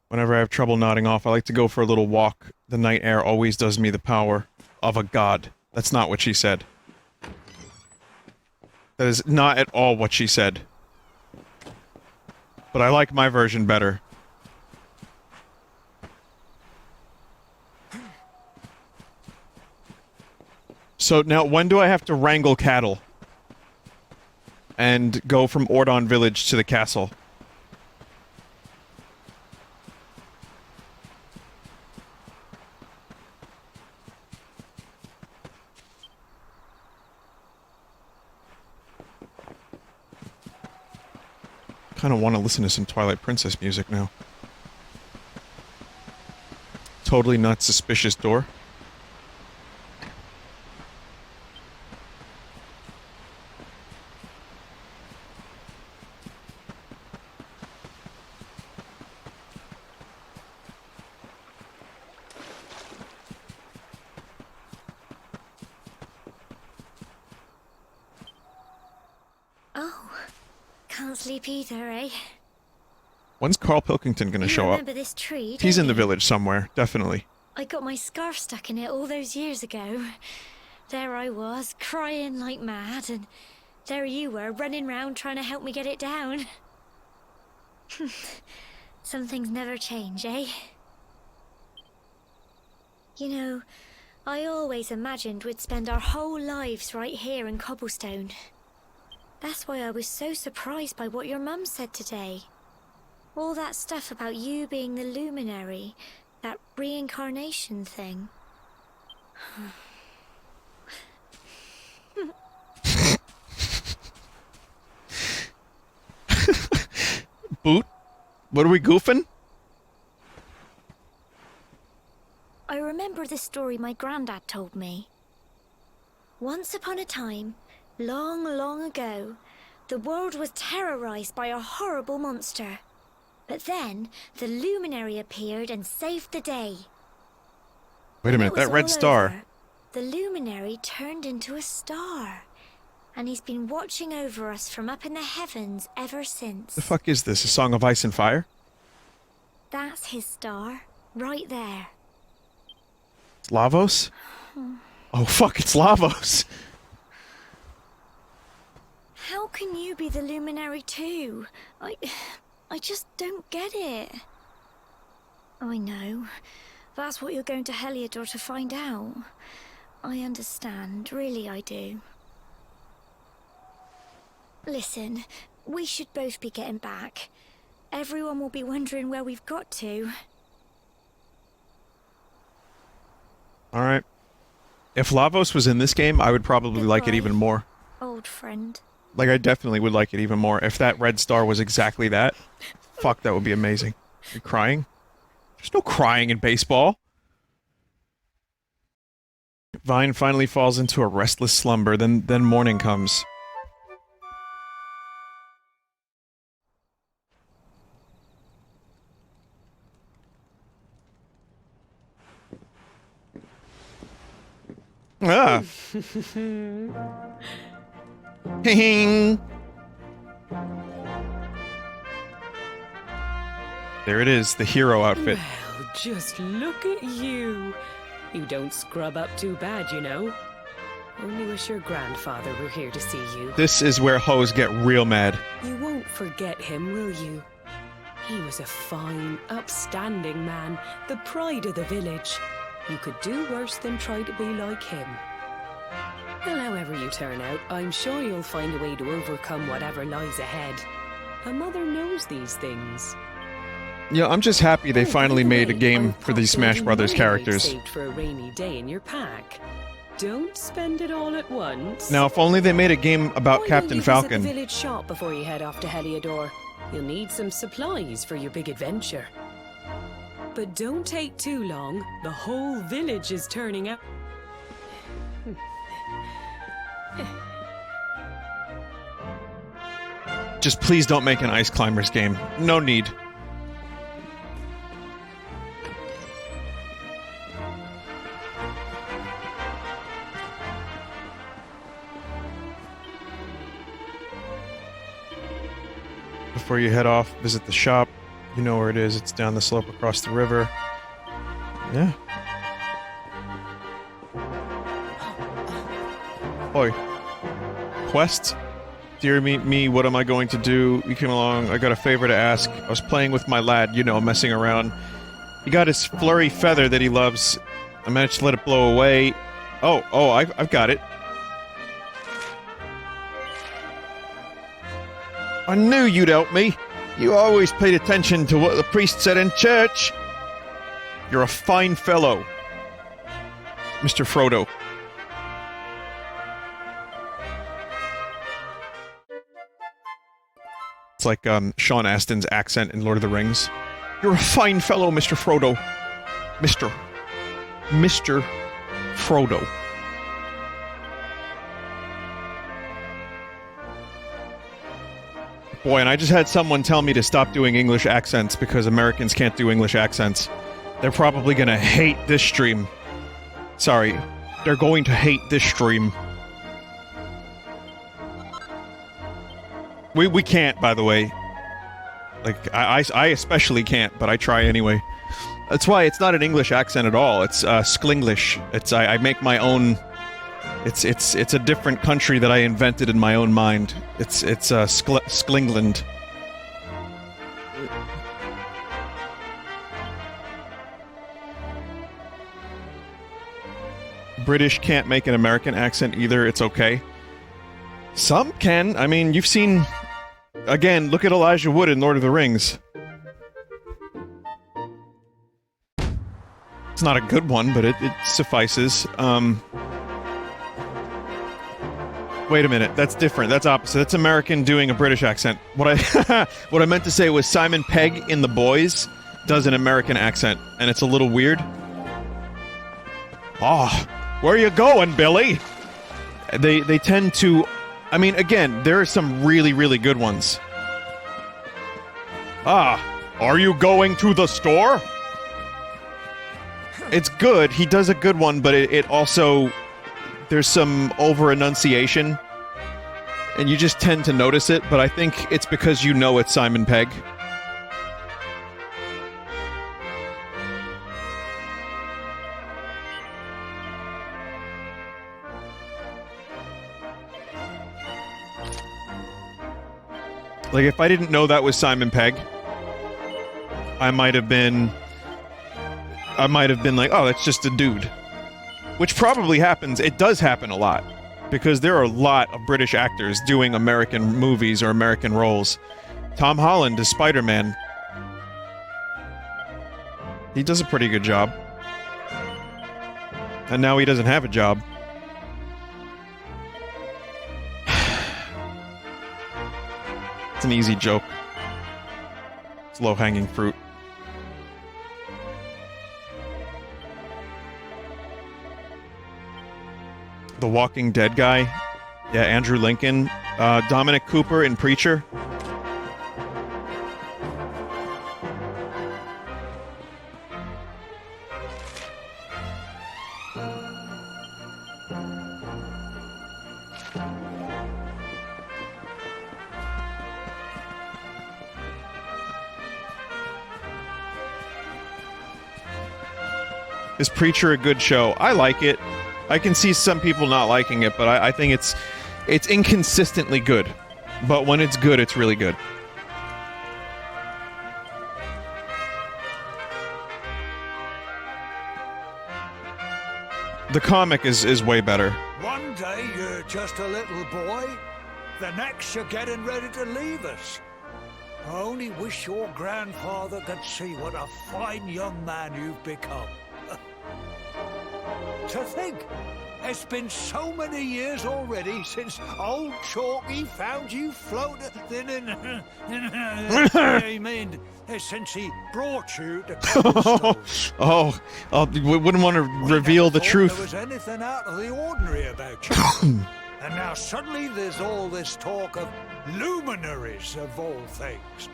Whenever I have trouble nodding off, I like to go for a little walk. The night air always does me the power of a god. That's not what she said. That is not at all what she said. But I like my version better. So now, when do I have to wrangle cattle? And go from Ordon village to the castle? Kind of want to listen to some Twilight Princess music now. Totally not suspicious door. Can't sleep either, eh? When's Carl Pilkington gonna show up? Remember this tree, He's don't in the you? village somewhere, definitely. I got my scarf stuck in it all those years ago. There I was, crying like mad, and there you were, running round trying to help me get it down. Some things never change, eh? You know, I always imagined we'd spend our whole lives right here in Cobblestone. That's why I was so surprised by what your mum said today. All that stuff about you being the Luminary, that reincarnation thing. Boot? What are we goofing? I remember the story my granddad told me. Once upon a time, long, long ago, the world was terrorized by a horrible monster. But then, the Luminary appeared and saved the day. Wait a minute, that red star. Over, the Luminary turned into a star. And he's been watching over us from up in the heavens ever since. The fuck is this? A Song of Ice and Fire? That's his star, right there. It's Lavos? Oh fuck, it's Lavos! How can you be the Luminary too? I just don't get it. I know. That's what you're going to Heliodor to find out. I understand, really I do. Listen, we should both be getting back. Everyone will be wondering where we've got to. Alright. If Lavos was in this game, I would probably like it Goodbye, even more. old friend. Like, I definitely would like it even more. If that red star was exactly that, fuck, that would be amazing. You crying? There's no crying in baseball. Vine finally falls into a restless slumber, then morning comes. Ah. Hing. There it is, the hero outfit. Well, just look at you. You don't scrub up too bad, you know. Only wish your grandfather were here to see you. This is where hoes get real mad. You won't forget him, will you? He was a fine, upstanding man, the pride of the village. You could do worse than try to be like him. Well, however you turn out, I'm sure you'll find a way to overcome whatever lies ahead. A mother knows these things. Yeah, I'm just happy they finally by the made a way, game I've for these got Smash some Brothers money characters. saved for a rainy day in your pack. Don't spend it all at once. Now, if only they made a game about Why Captain don't you visit Falcon. the village shop before you head off to Heliodor. You'll need some supplies for your big adventure. But don't take too long. The whole village is turning out. Just please don't make an Ice Climbers game. No need. Before you head off, visit the shop. You know where it is. It's down the slope across the river. Yeah. Oi. Quest? Dear me, what am I going to do? You came along, I got a favor to ask. I was playing with my lad, you know, messing around. He got his flurry feather that he loves. I managed to let it blow away. I've got it. I knew you'd help me. You always paid attention to what the priest said in church. You're a fine fellow, Mr. Frodo. It's like Sean Astin's accent in Lord of the Rings. You're a fine fellow, Mr. Frodo. Mr. Frodo. Boy, and I just had someone tell me to stop doing English accents because Americans can't do English accents. They're probably gonna hate this stream. Sorry. They're going to hate this stream. We can't, by the way. Like, I especially can't, but I try anyway. That's why it's not an English accent at all. It's Sklinglish. It's I make my own. It's a different country that I invented in my own mind. It's Sklingland. British can't make an American accent either. It's okay. Some can. I mean, you've seen. Again, look at Elijah Wood in Lord of the Rings. It's not a good one, but it suffices. Wait a minute, that's different. That's opposite. That's American doing a British accent. What I meant to say was Simon Pegg in The Boys does an American accent, and it's a little weird. Oh, where are you going, Billy? They tend to. I mean, again, there are some really, really good ones. Are you going to the store? It's good. He does a good one, but it also... There's some over-enunciation, and you just tend to notice it, but I think it's because you know it's Simon Pegg. Like, if I didn't know that was Simon Pegg, I might have been like, oh, that's just a dude. Which probably happens. It does happen a lot. Because there are a lot of British actors doing American movies or American roles. Tom Holland is Spider-Man. He does a pretty good job. And now he doesn't have a job. It's an easy joke. It's low-hanging fruit. The Walking Dead guy. Yeah, Andrew Lincoln. Dominic Cooper in Preacher. Is Preacher a good show? I like it. I can see some people not liking it, but I think it's inconsistently good. But when it's good, it's really good. The comic is way better. One day you're just a little boy, the next you're getting ready to leave us. I only wish your grandfather could see what a fine young man you've become. To think, it's been so many years already since old Chalky found you floating in I mean, since he brought you to Coldstone. We wouldn't want to reveal the truth. There was anything out of the ordinary about you. And now suddenly there's all this talk of luminaries, of all things.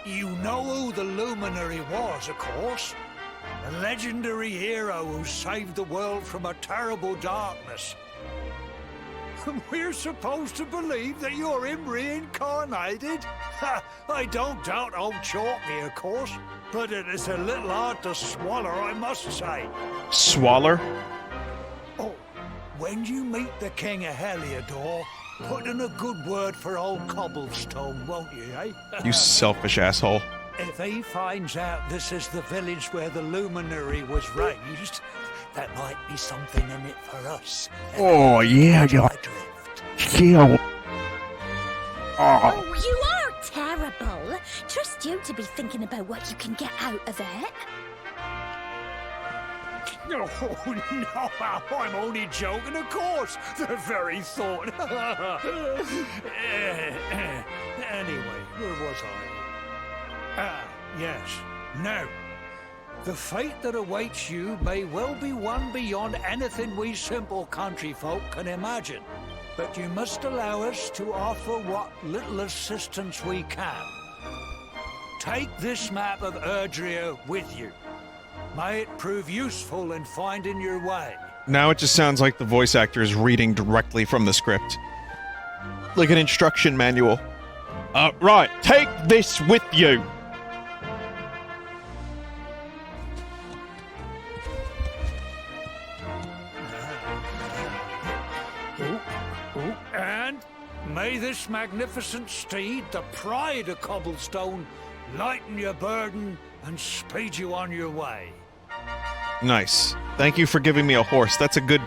You know who the Luminary was, of course. A legendary hero who saved the world from a terrible darkness. And we're supposed to believe that you're him reincarnated? Ha, I don't doubt old Chalky, of course, but it is a little hard to swallow, I must say. Swaller? Oh, when you meet the King of Heliodor, put in a good word for old Cobblestone, won't you, eh? You selfish asshole. If he finds out this is the village where the Luminary was raised, that might be something in it for us. Oh, yeah, you kill. Oh, you are terrible. Trust you to be thinking about what you can get out of it. Oh, no, I'm only joking, of course. The very thought. Anyway, where was I? Ah, yes. Now, the fate that awaits you may well be one beyond anything we simple country folk can imagine. But you must allow us to offer what little assistance we can. Take this map of Erdrea with you. May it prove useful in finding your way. Now it just sounds like the voice actor is reading directly from the script. Like an instruction manual. Right, take this with you! And may this magnificent steed, the pride of Cobblestone, lighten your burden and speed you on your way. Nice. Thank you for giving me a horse. That's a good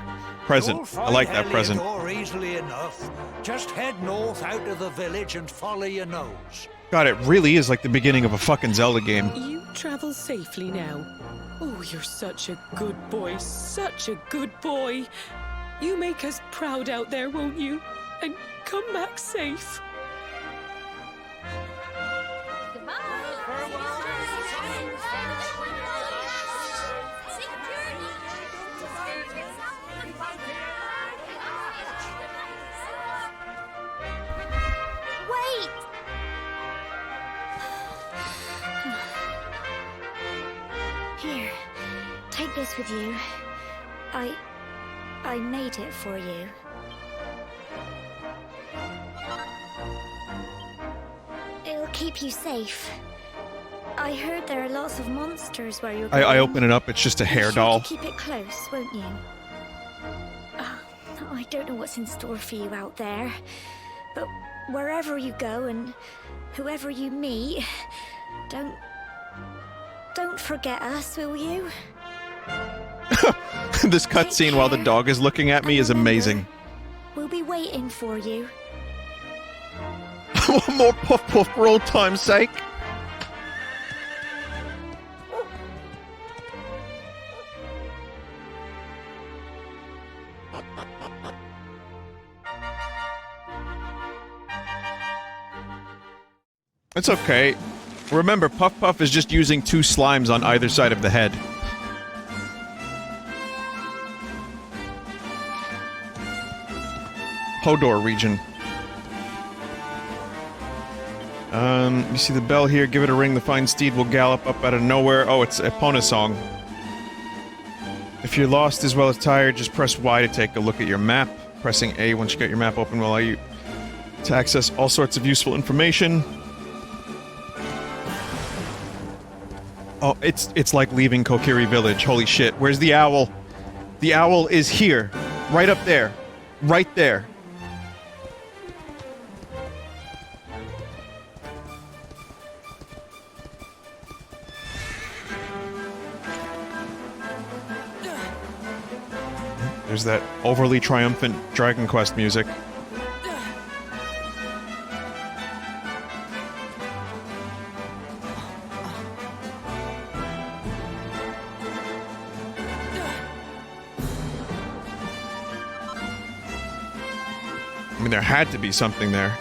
present. I like that present. Heliodor easily enough. Just head north out of the village and follow your nose. God, it really is like the beginning of a fucking Zelda game. You travel safely now. Oh, you're such a good boy, such a good boy. You make us proud out there, won't you? And come back safe. Wait! Here, take this with you. I made it for you. It'll keep you safe. I heard there are lots of monsters where you're going. I open it up, it's just a hair doll. Keep it close, won't you? I don't know what's in store for you out there, but wherever you go and whoever you meet, don't forget us, will you? This cutscene while the dog is looking at me is amazing. We'll be waiting for you. One more puff puff for old time's sake. It's okay. Remember, Puff Puff is just using two slimes on either side of the head. Hodor region. You see the bell here, give it a ring, the fine steed will gallop up out of nowhere. Oh, it's Epona song. If you're lost as well as tired, just press Y to take a look at your map. Pressing A once you get your map open will allow you to access all sorts of useful information. Oh, it's like leaving Kokiri Village. Holy shit. Where's the owl? The owl is here. Right up there. Right there. There's that overly triumphant Dragon Quest music. I mean, there had to be something there.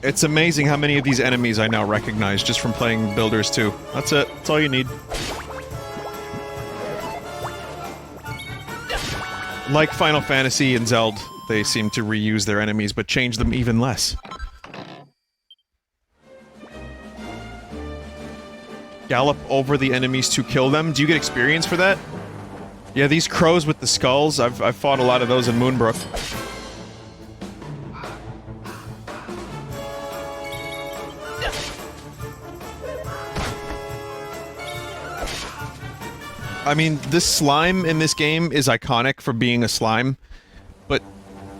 It's amazing how many of these enemies I now recognize just from playing Builders 2. That's it. That's all you need. Like Final Fantasy and Zelda, they seem to reuse their enemies, but change them even less. Gallop over the enemies to kill them. Do you get experience for that? Yeah, these crows with the skulls, I've fought a lot of those in Moonbrook. I mean, this slime in this game is iconic for being a slime, but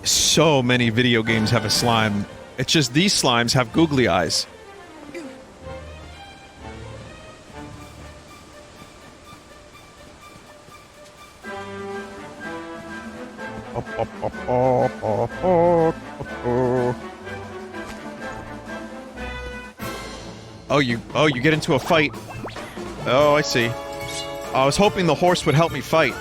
so many video games have a slime. It's just these slimes have googly eyes. Oh, you get into a fight. Oh, I see. I was hoping the horse would help me fight.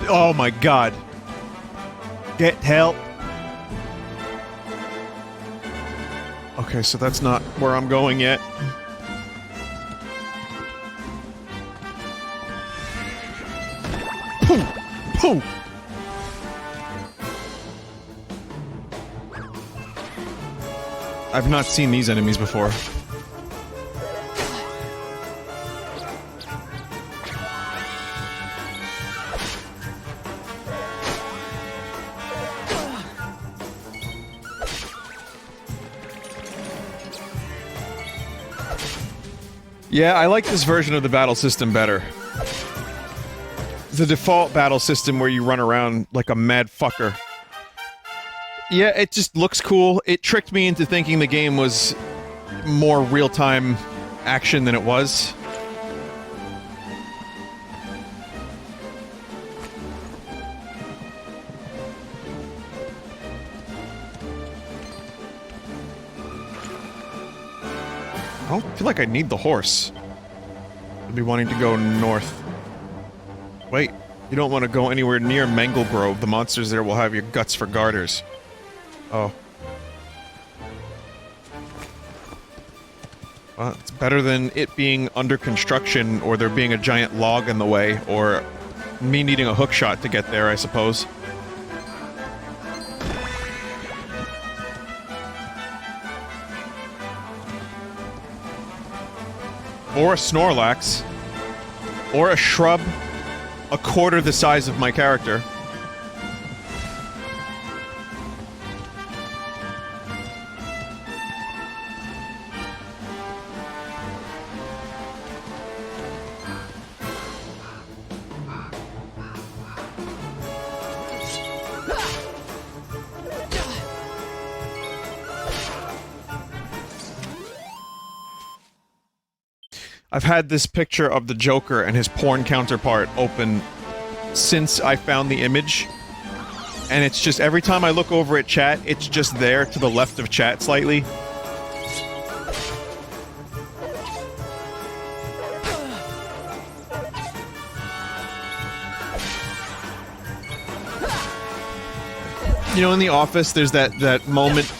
Oh my god. Get help. Okay, so that's not where I'm going yet. Pooh! Pooh! I've not seen these enemies before. Yeah, I like this version of the battle system better. The default battle system where you run around like a mad fucker. Yeah, it just looks cool. It tricked me into thinking the game was more real-time action than it was. I don't feel like I need the horse. I'll be wanting to go north. Wait, you don't want to go anywhere near Mangle Grove. The monsters there will have your guts for garters. Oh. Well, it's better than it being under construction, or there being a giant log in the way, or me needing a hookshot to get there, I suppose. Or a Snorlax. Or a shrub a quarter the size of my character. I've had this picture of the Joker and his porn counterpart open since I found the image. And it's just, every time I look over at chat, it's just there to the left of chat slightly. You know, in The Office, there's that moment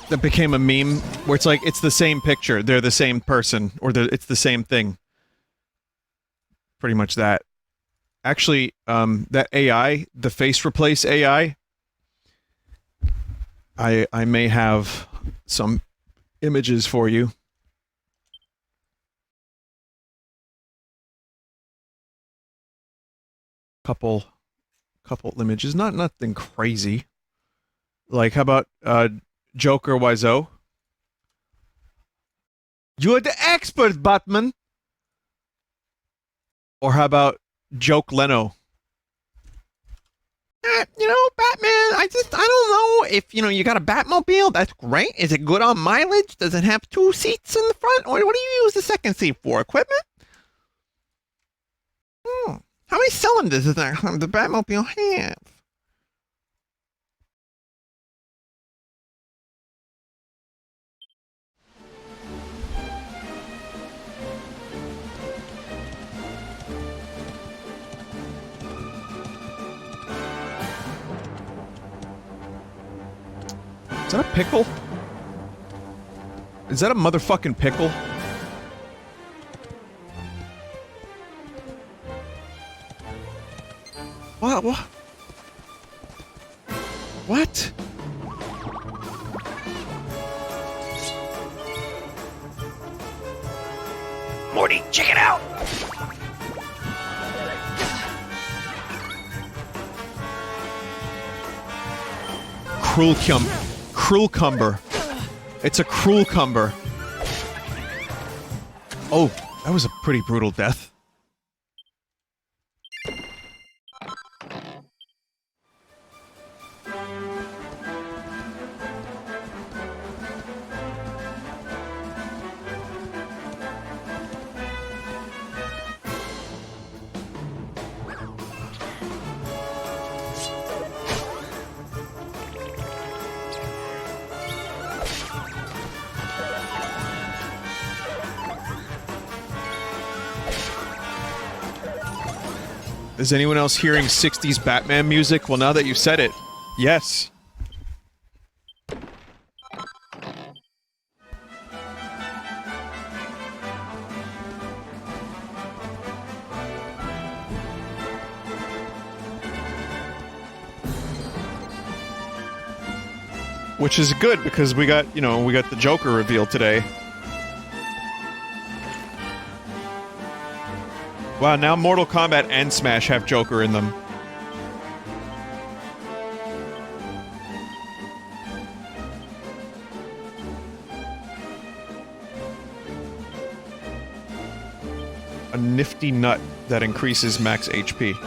that became a meme where it's like, it's the same picture, they're the same person, or it's the same thing. Pretty much that. Actually, that AI, the face replace AI, I may have some images for you. Couple images, nothing crazy. Like, how about, Joker Wiseau? You're the expert, Batman! Or how about Joke Leno? You know, Batman, I don't know if, you know, you got a Batmobile, that's great. Is it good on mileage? Does it have 2 seats in the front? Or what do you use the second seat for? Equipment? How many cylinders does the Batmobile have? Is that a pickle? Is that a motherfucking pickle? What? What? What? Morty, check it out! Cruelcumber. It's a cruelcumber. Oh, that was a pretty brutal death. Is anyone else hearing 60s Batman music? Well, now that you've said it, yes. Which is good, because we got, you know, we got the Joker reveal today. Wow, now Mortal Kombat and Smash have Joker in them. A nifty nut that increases max HP.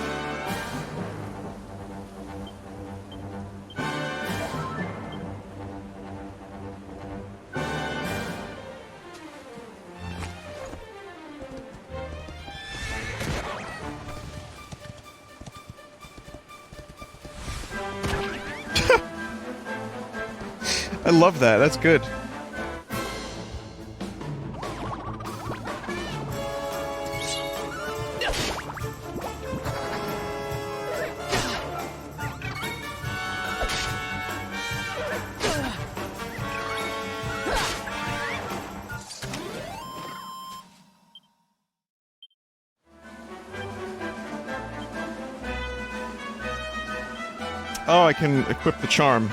I love that. That's good. Oh, I can equip the charm.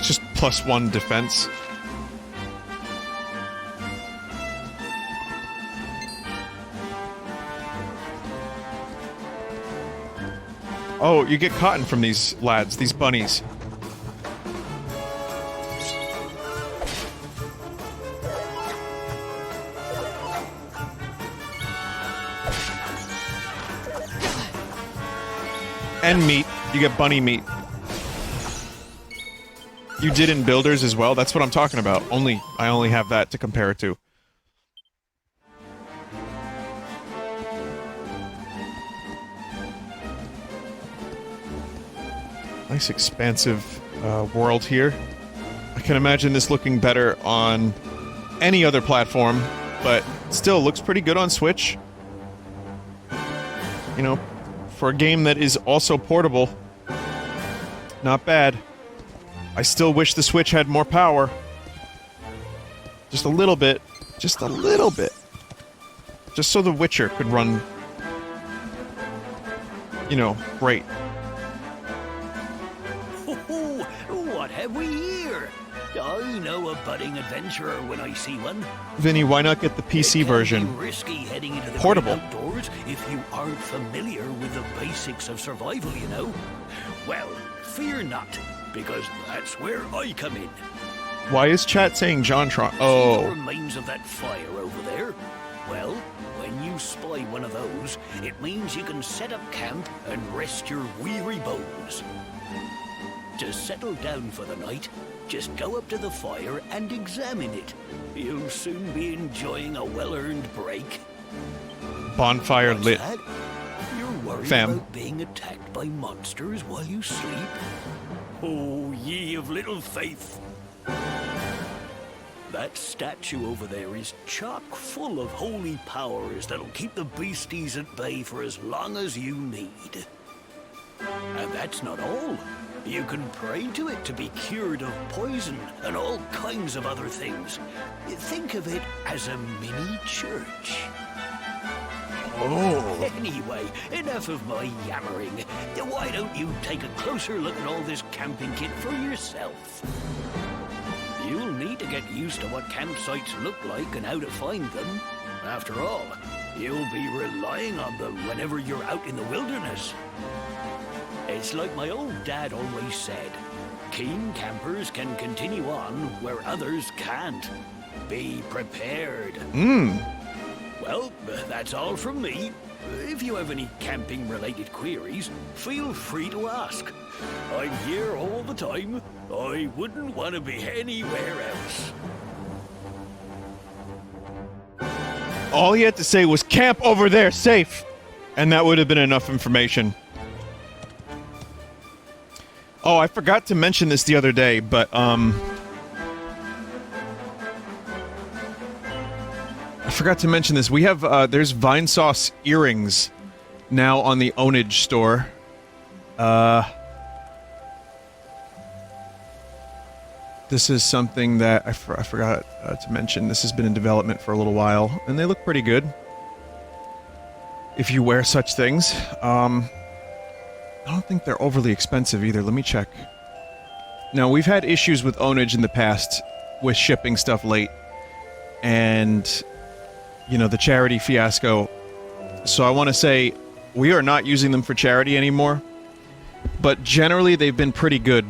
Just +1 defense. Oh, you get cotton from these lads, these bunnies. And meat. You get bunny meat. You did in Builders as well? That's what I'm talking about. I only have that to compare it to. Nice expansive world here. I can imagine this looking better on any other platform, but still looks pretty good on Switch. You know, for a game that is also portable, not bad. I still wish the Switch had more power. Just a little bit. Just a little bit. Just so The Witcher could run, you know, great. What have we here? I know a budding adventurer when I see one. Vinny, why not get the PC It can version? be risky heading into the Portable. great outdoors if you aren't familiar with the basics of survival, you know. Well, fear not, because that's where I come in. Why is chat saying JonTron? See the Oh. remains of that fire over there? Well, when you spy one of those, it means you can set up camp and rest your weary bones. To settle down for the night, just go up to the fire and examine it. You'll soon be enjoying a well-earned break. Bonfire What's lit. that? You're worried Fam. about being attacked by monsters while you sleep? Oh, ye of little faith. That statue over there is chock full of holy powers that'll keep the beasties at bay for as long as you need. And that's not all. You can pray to it to be cured of poison and all kinds of other things. Think of it as a mini church. Oh. Anyway, enough of my yammering. Why don't you take a closer look at all this camping kit for yourself? You'll need to get used to what campsites look like and how to find them. After all, you'll be relying on them whenever you're out in the wilderness. It's like my old dad always said, keen campers can continue on where others can't. Be prepared. Well, that's all from me. If you have any camping-related queries, feel free to ask. I'm here all the time. I wouldn't want to be anywhere else. All he had to say was, camp over there, safe! And that would have been enough information. Oh, I forgot to mention this the other day, but, I forgot to mention this. We have, there's Vinesauce earrings now on the Ownage store. This is something that I forgot to mention. This has been in development for a little while, and they look pretty good. If you wear such things. I don't think they're overly expensive either. Let me check. Now, we've had issues with Ownage in the past with shipping stuff late. And, you know, the charity fiasco. So I want to say, we are not using them for charity anymore. But generally, they've been pretty good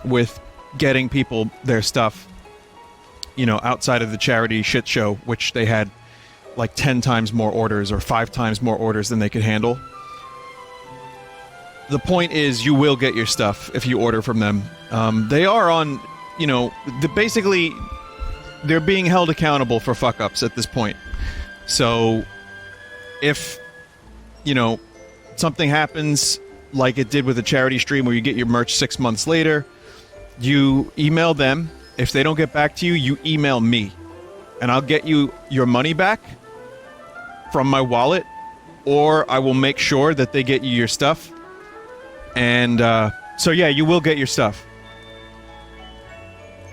with getting people their stuff, you know, outside of the charity shit show, which they had like 10 times more orders or 5 times more orders than they could handle. The point is, you will get your stuff if you order from them. They are on, you know, basically, they're being held accountable for fuck-ups at this point. So, if, you know, something happens like it did with a charity stream where you get your merch 6 months later, you email them. If they don't get back to you, you email me. And I'll get you your money back from my wallet, or I will make sure that they get you your stuff. And, so yeah, you will get your stuff.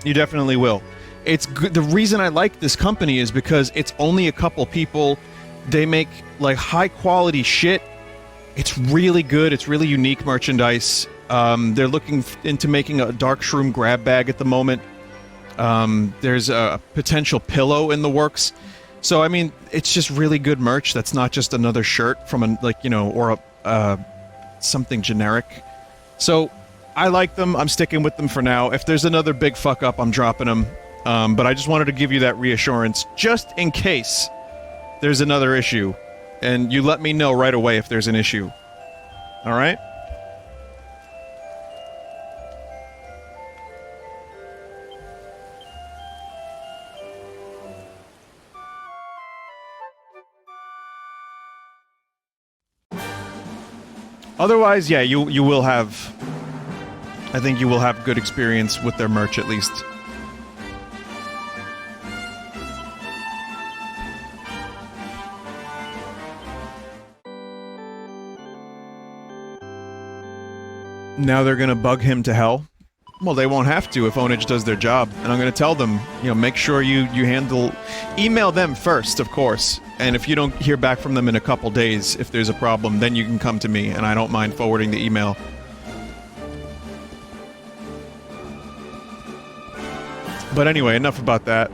You definitely will. It's good. The reason I like this company is because it's only a couple people. They make, like, high-quality shit. It's really good. It's really unique merchandise. They're looking into making a dark shroom grab bag at the moment. There's a potential pillow in the works. So, I mean, it's just really good merch that's not just another shirt from, or something generic. So, I like them. I'm sticking with them for now. If there's another big fuck-up, I'm dropping them. But I just wanted to give you that reassurance, just in case there's another issue. And you let me know right away if there's an issue. Alright? Otherwise, yeah, you will have... I think you will have good experience with their merch, at least. Now they're gonna bug him to hell? Well, they won't have to if Ownage does their job. And I'm gonna tell them, make sure you handle... Email them first, of course. And if you don't hear back from them in a couple days, if there's a problem, then you can come to me, and I don't mind forwarding the email. But anyway, enough about that.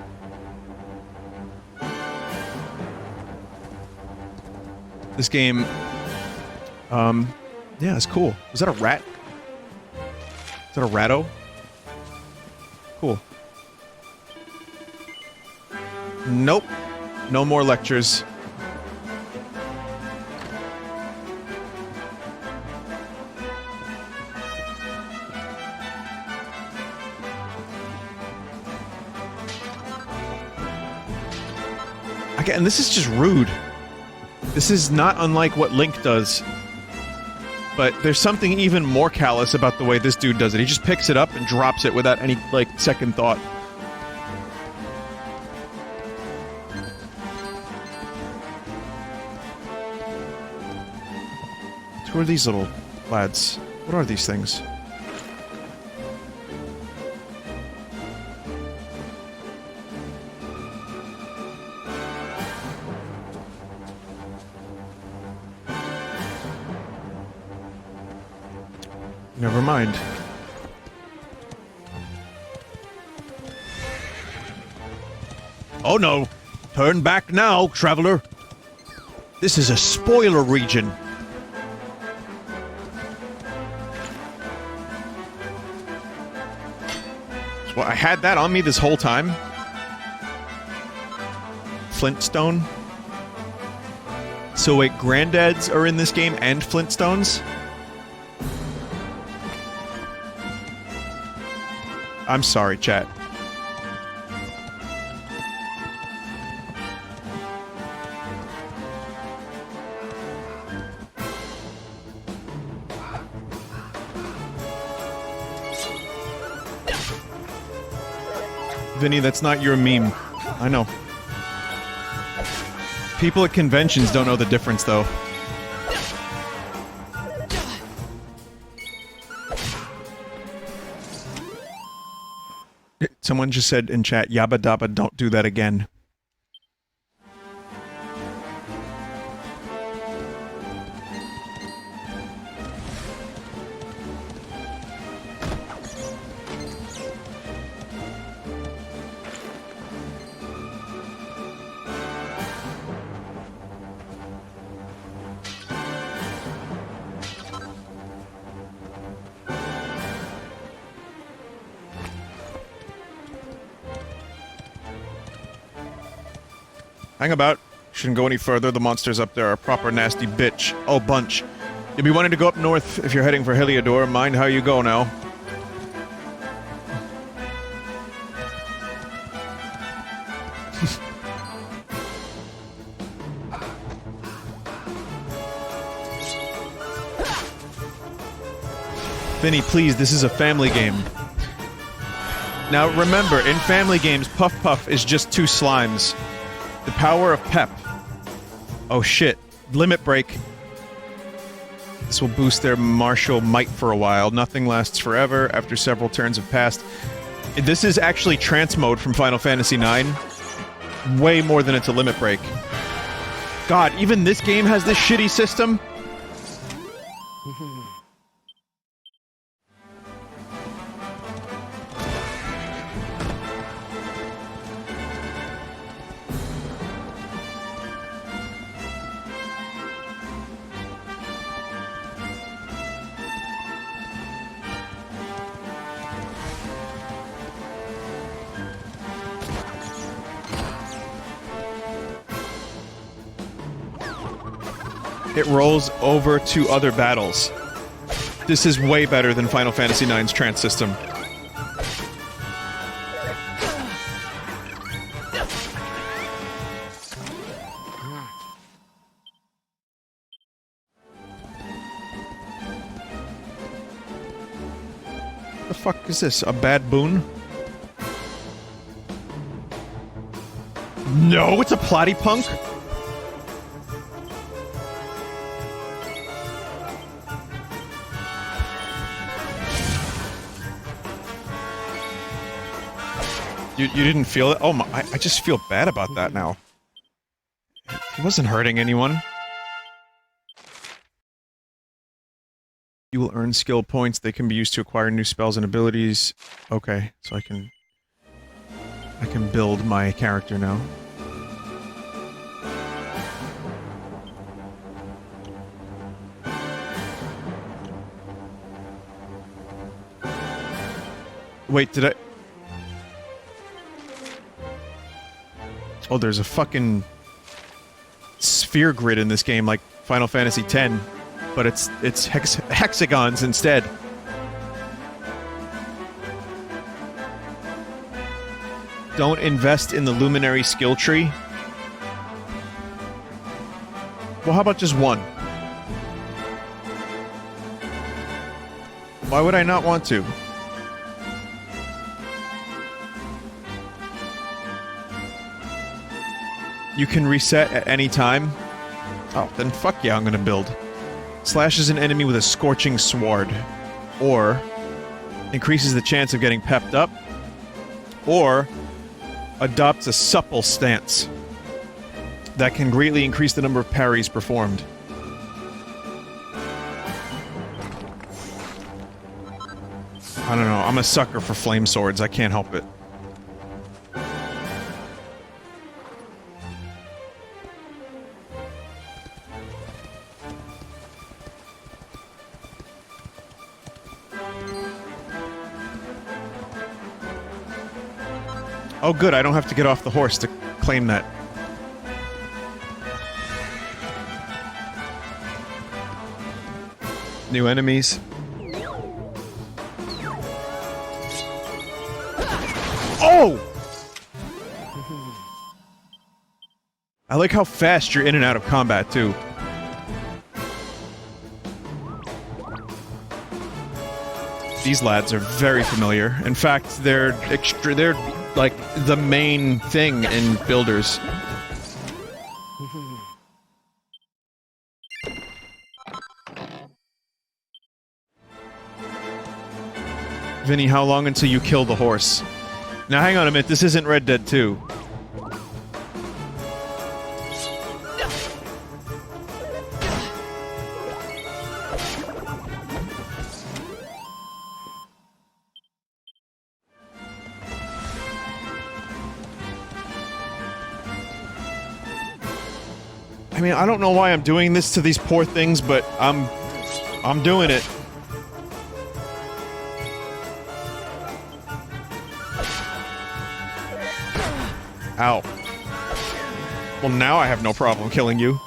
This game... yeah, it's cool. Was that a rat? Is that a ratto? Cool. Nope. No more lectures. Again, this is just rude. This is not unlike what Link does. But there's something even more callous about the way this dude does it. He just picks it up and drops it without any, second thought. Who are these little lads? What are these things? Never mind. Oh no! Turn back now, traveler! This is a spoiler region. Well, I had that on me this whole time. Flintstone. So wait, granddads are in this game and Flintstones? I'm sorry, chat. Vinny, that's not your meme. I know. People at conventions don't know the difference, though. Someone just said in chat, Yabba Dabba, don't do that again. Hang about. Shouldn't go any further. The monsters up there are a proper nasty bitch. Oh, bunch. You'll be wanting to go up north if you're heading for Heliodor. Mind how you go now. Vinny, please, this is a family game. Now, remember, in family games, Puff Puff is just two slimes. The power of Pep. Oh shit. Limit break. This will boost their martial might for a while. Nothing lasts forever after several turns have passed. This is actually trance mode from Final Fantasy IX. Way more than it's a limit break. God, even this game has this shitty system? It rolls over to other battles. This is way better than Final Fantasy IX's trance system. The fuck is this? A bad boon? No, it's a platypunk? You didn't feel it? Oh my, I just feel bad about that now. He wasn't hurting anyone. You will earn skill points. They can be used to acquire new spells and abilities. Okay, so I can build my character now. Wait, did I... Oh, there's a fucking sphere grid in this game, like Final Fantasy X, but it's hexagons instead. Don't invest in the Luminary skill tree. Well, how about just one? Why would I not want to? You can reset at any time? Oh, then fuck yeah, I'm gonna build. Slashes an enemy with a scorching sword. Or increases the chance of getting pepped up. Or adopts a supple stance that can greatly increase the number of parries performed. I don't know, I'm a sucker for flame swords, I can't help it. Oh good, I don't have to get off the horse to claim that. New enemies. Oh! I like how fast you're in and out of combat, too. These lads are very familiar. In fact, they're like the main thing in builders. Vinny, how long until you kill the horse? Now hang on a minute, this isn't Red Dead 2. I mean, I don't know why I'm doing this to these poor things, but I'm doing it. Ow. Well, now I have no problem killing you.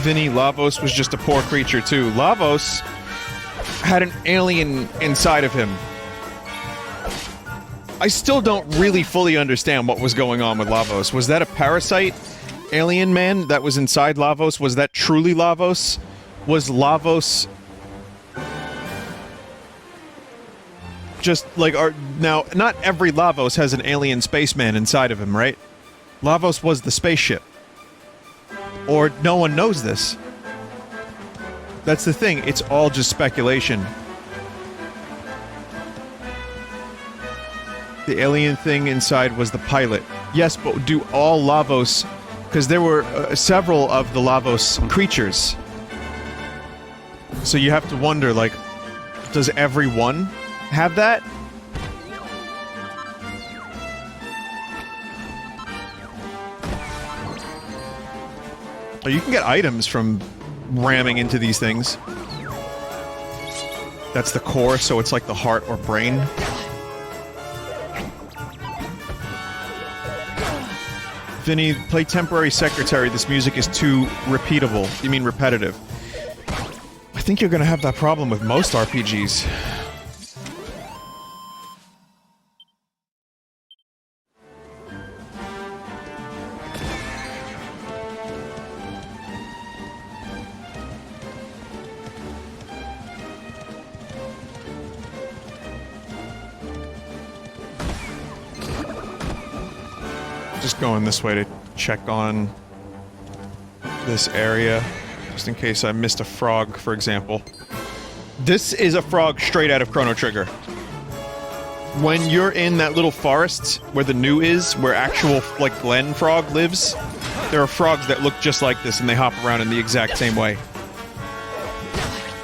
Vinny, Lavos was just a poor creature too. Lavos had an alien inside of him. I still don't really fully understand what was going on with Lavos. Was that a parasite alien man that was inside Lavos? Was that truly Lavos? Was Lavos just like now, not every Lavos has an alien spaceman inside of him, right? Lavos was the spaceship. Or no one knows this. That's the thing, it's all just speculation. The alien thing inside was the pilot. Yes, but do all Lavos... Because there were several of the Lavos creatures. So you have to wonder, like, does everyone have that? Oh, you can get items from ramming into these things. That's the core, so it's like the heart or brain. Vinny, play temporary secretary. This music is too repeatable. You mean repetitive. I think you're gonna have that problem with most RPGs. Just going this way to check on this area, just in case I missed a frog, for example. This is a frog straight out of Chrono Trigger. When you're in that little forest where the new is, where actual, like, Glen Frog lives, there are frogs that look just like this and they hop around in the exact same way.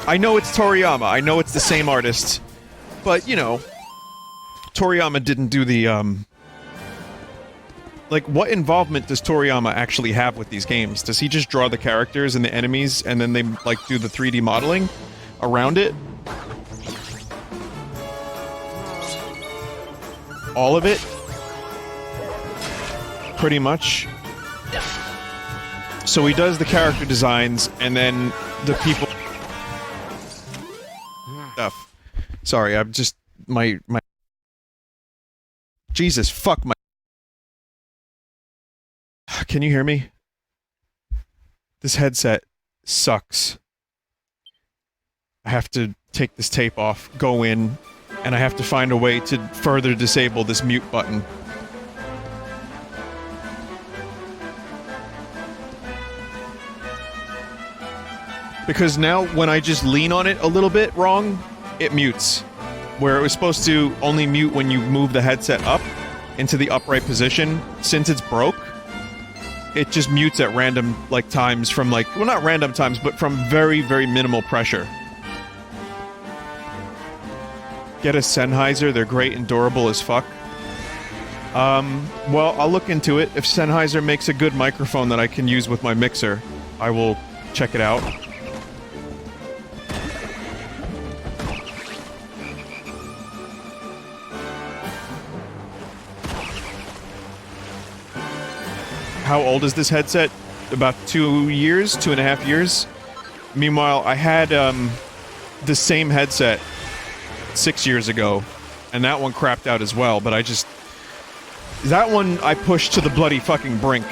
I know it's Toriyama, I know it's the same artist, but, you know, Toriyama didn't do the, like, what involvement does Toriyama actually have with these games? Does he just draw the characters and the enemies, and then they, like, do the 3D modeling around it? All of it? Pretty much. So he does the character designs, and then the people... Stuff. Sorry, I'm just... My... Jesus, fuck my... Can you hear me? This headset sucks. I have to take this tape off, go in, and I have to find a way to further disable this mute button. Because now, when I just lean on it a little bit wrong, it mutes. Where it was supposed to only mute when you move the headset up into the upright position, since it's broke, it just mutes at random, like, times from, like... Well, not random times, but from very, very minimal pressure. Get a Sennheiser, they're great and durable as fuck. Well, I'll look into it. If Sennheiser makes a good microphone that I can use with my mixer, I will check it out. How old is this headset? About 2 years? 2.5 years? Meanwhile, I had, the same headset 6 years ago, and that one crapped out as well, but I just... That one I pushed to the bloody fucking brink.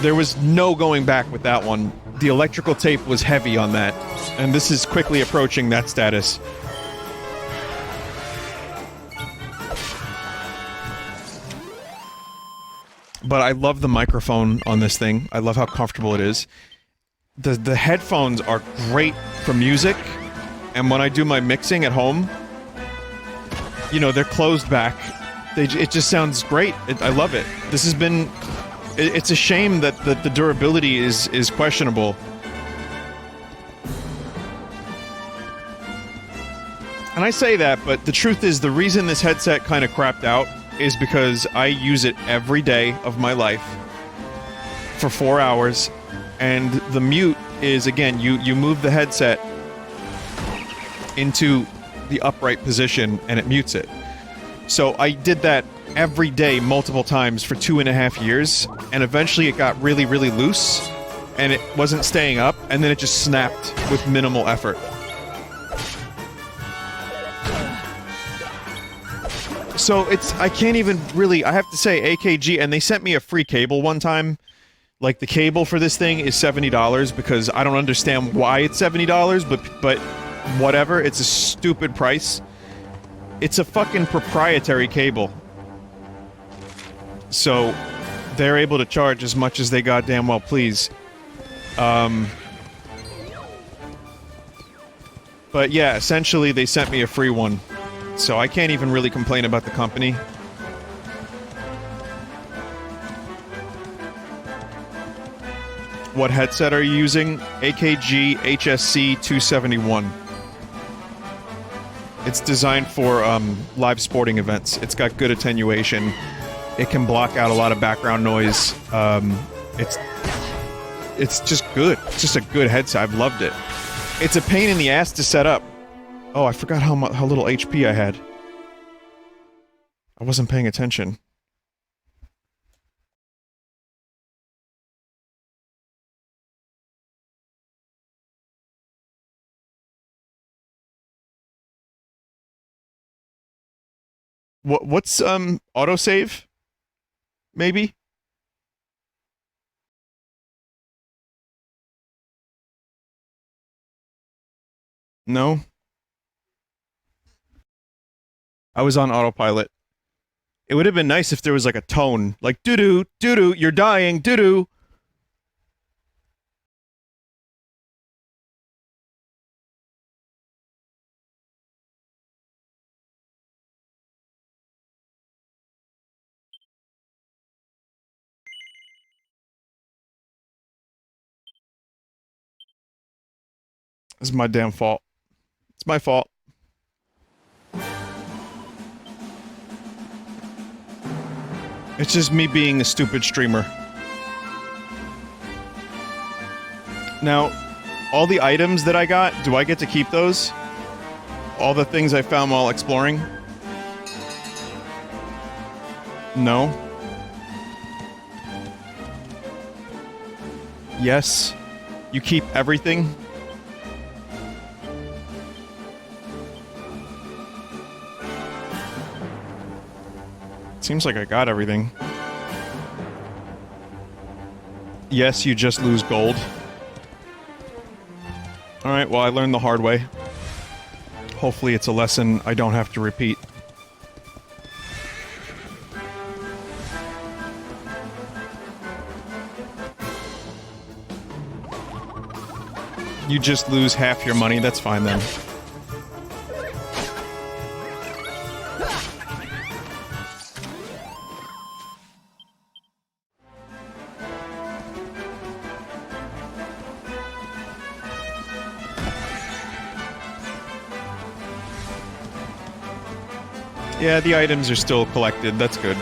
There was no going back with that one. The electrical tape was heavy on that, and this is quickly approaching that status. But I love the microphone on this thing. I love how comfortable it is. The headphones are great for music, and when I do my mixing at home, you know, they're closed back. It just sounds great. I love it. This has been... It's a shame that the durability is questionable. And I say that, but the truth is the reason this headset kind of crapped out is because I use it every day of my life for 4 hours, and the mute is, again, you move the headset into the upright position and it mutes it. So I did that every day multiple times for 2.5 years, and eventually it got really, really loose, and it wasn't staying up, and then it just snapped with minimal effort. So it's, I can't even really, I have to say AKG, and they sent me a free cable one time. Like, the cable for this thing is $70 because I don't understand why it's $70, but whatever, it's a stupid price. It's a fucking proprietary cable. So, they're able to charge as much as they goddamn well please. But yeah, essentially they sent me a free one. So I can't even really complain about the company. What headset are you using? AKG HSC 271. It's designed for live sporting events. It's got good attenuation. It can block out a lot of background noise. It's just good. It's just a good headset. I've loved it. It's a pain in the ass to set up. Oh, I forgot how little HP I had. I wasn't paying attention. What's autosave? Maybe? No? I was on autopilot. It would have been nice if there was like a tone, like doo-doo, doo-doo, you're dying, doo-doo. This is my damn fault. It's my fault. It's just me being a stupid streamer. Now, all the items that I got, do I get to keep those? All the things I found while exploring? No. Yes. You keep everything. Seems like I got everything. Yes, you just lose gold. Alright, well, I learned the hard way. Hopefully it's a lesson I don't have to repeat. You just lose half your money, that's fine then. Yeah, the items are still collected, that's good.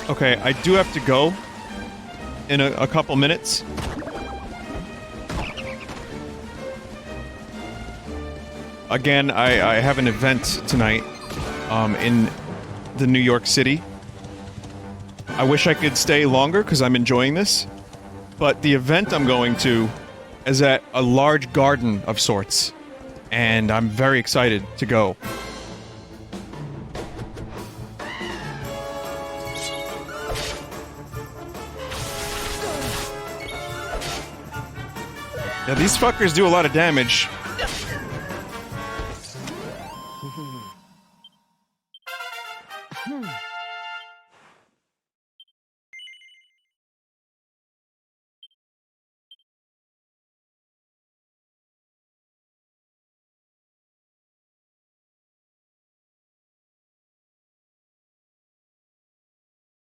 Okay, I do have to go in a couple minutes. Again, I have an event tonight, in the New York City. I wish I could stay longer because I'm enjoying this, but the event I'm going to is at a large garden of sorts, and I'm very excited to go. Yeah, these fuckers do a lot of damage.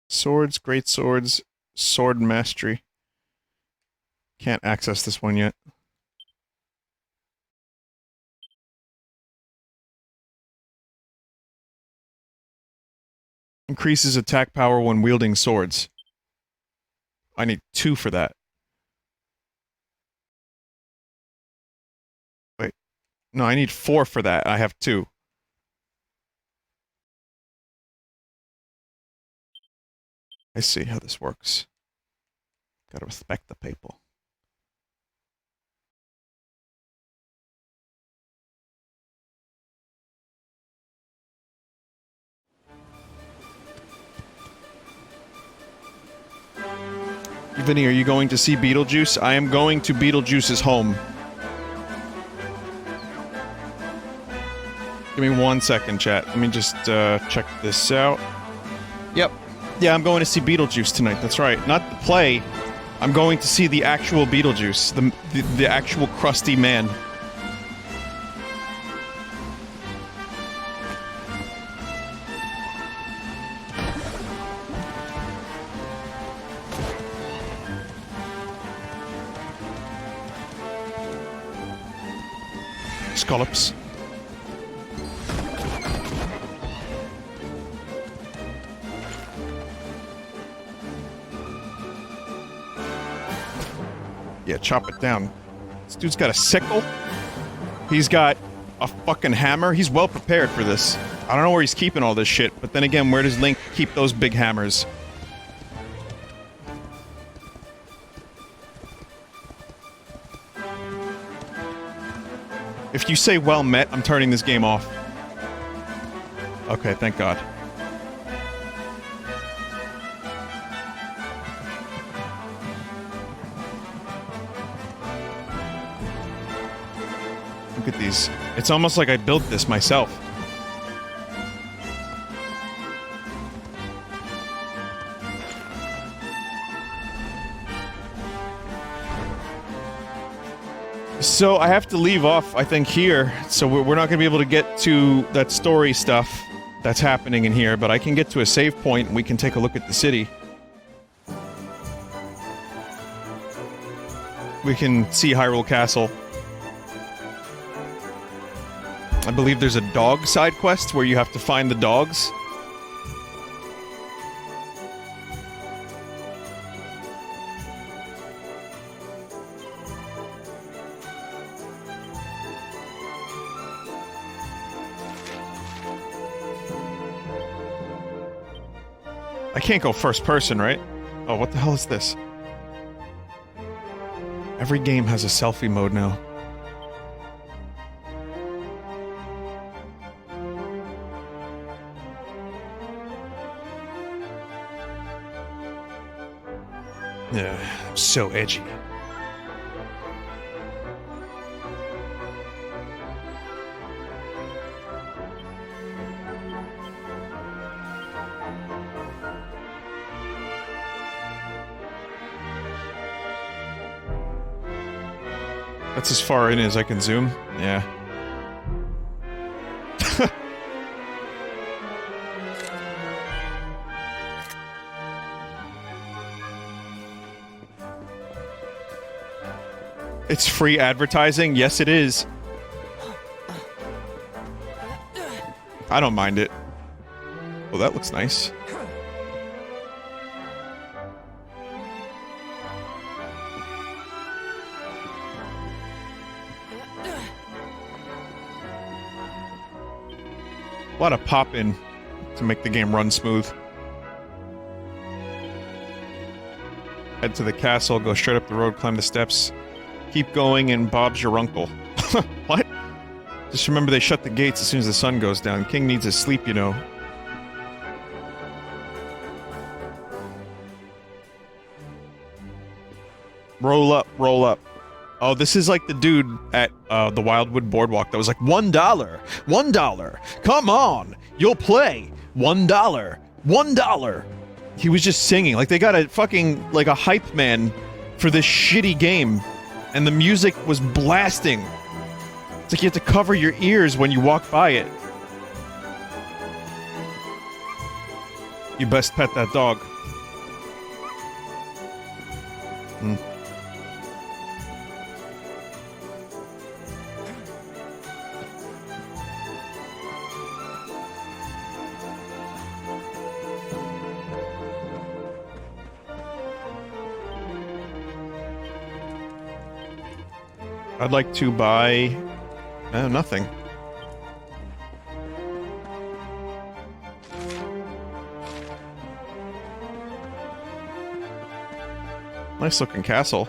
Swords, great swords, sword mastery. Can't access this one yet. Increases attack power when wielding swords. I need 2 for that. Wait. No, I need 4 for that. I have 2. I see how this works. Gotta respect the people. Vinny, are you going to see Beetlejuice? I am going to Beetlejuice's home. Give me 1 second, chat. Let me just check this out. Yep. Yeah, I'm going to see Beetlejuice tonight. That's right. Not the play. I'm going to see the actual Beetlejuice. The actual crusty man. Scallops. Yeah, chop it down. This dude's got a sickle. He's got a fucking hammer. He's well prepared for this. I don't know where he's keeping all this shit, but then again, where does Link keep those big hammers? If you say well met, I'm turning this game off. Okay, thank God. Look at these. It's almost like I built this myself. So I have to leave off, I think, here. So we're not going to be able to get to that story stuff that's happening in here, but I can get to a save point and we can take a look at the city. We can see Hyrule Castle. I believe there's a dog side quest where you have to find the dogs. I can't go first person, right? Oh, what the hell is this? Every game has a selfie mode now. Yeah, so edgy. That's as far in as I can zoom. Yeah. It's free advertising? Yes, it is. I don't mind it. Oh, that looks nice. A lot of pop-in to make the game run smooth. Head to the castle, go straight up the road, climb the steps. Keep going, and Bob's your uncle. What? Just remember they shut the gates as soon as the sun goes down. King needs his sleep, you know. Roll up, roll up. Oh, this is like the dude at the Wildwood Boardwalk that was like, $1, $1, come on, you'll play, $1, $1. He was just singing, like they got a fucking, like a hype man for this shitty game, and the music was blasting. It's like you have to cover your ears when you walk by it. You best pet that dog. I'd like to buy... nothing. Nice looking castle.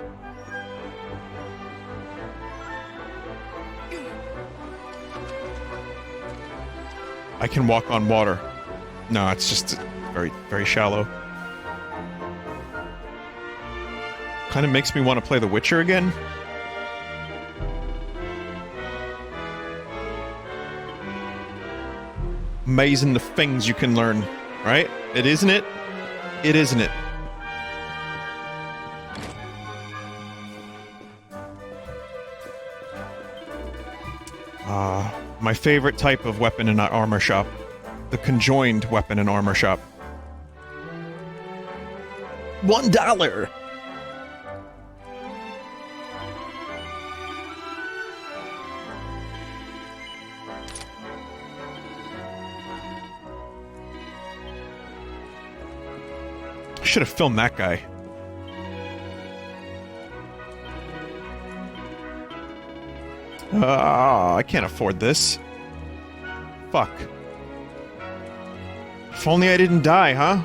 I can walk on water. No, it's just very, very shallow. Kind of makes me want to play The Witcher again. Amazing the things you can learn, right? It isn't it? It isn't it? My favorite type of weapon in an armor shop. The conjoined weapon and armor shop. $1! Should have filmed that guy. I can't afford this. Fuck. If only I didn't die, huh?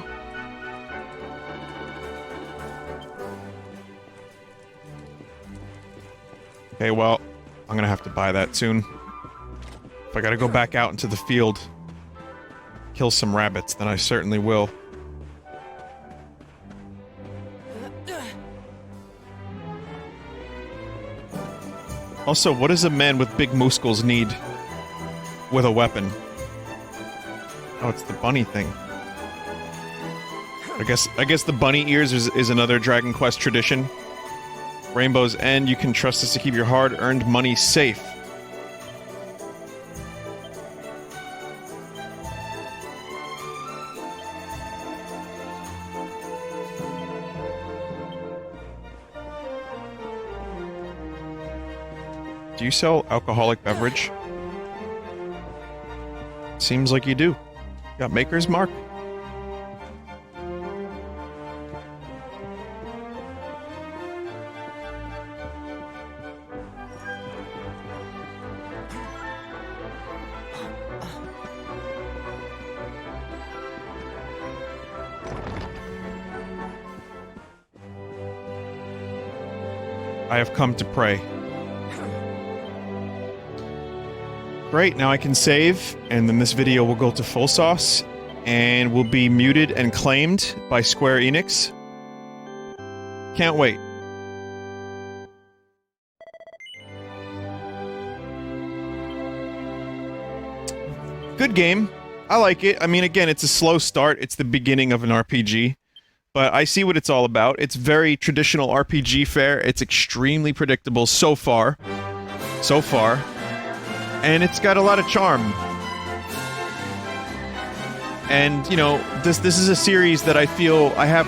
Okay, well, I'm gonna have to buy that soon. If I gotta go back out into the field, kill some rabbits, then I certainly will. Also, what does a man with big muscles need with a weapon? Oh, it's the bunny thing. I guess the bunny ears is another Dragon Quest tradition. Rainbow's End, you can trust us to keep your hard-earned money safe. Do you sell alcoholic beverage? Seems like you do. Got Maker's Mark? I have come to pray. Great, now I can save, and then this video will go to full sauce, and will be muted and claimed by Square Enix. Can't wait. Good game. I like it. I mean, again, it's a slow start. It's the beginning of an RPG. But I see what it's all about. It's very traditional RPG fare. It's extremely predictable so far. So far. And it's got a lot of charm. And, you know, this is a series that I feel I have...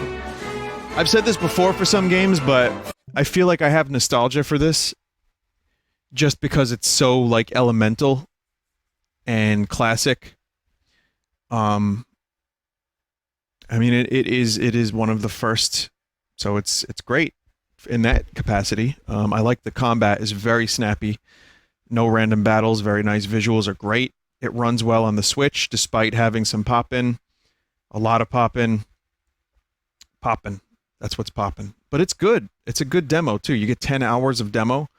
I've said this before for some games, but I feel like I have nostalgia for this. Just because it's so, like, elemental and classic. I mean, it is one of the first, so it's great in that capacity. I like the combat is very snappy, no random battles, very nice visuals are great. It runs well on the Switch despite having some pop-in, a lot of pop-in. That's what's poppin'. But it's good. It's a good demo too. You get 10 hours of demo,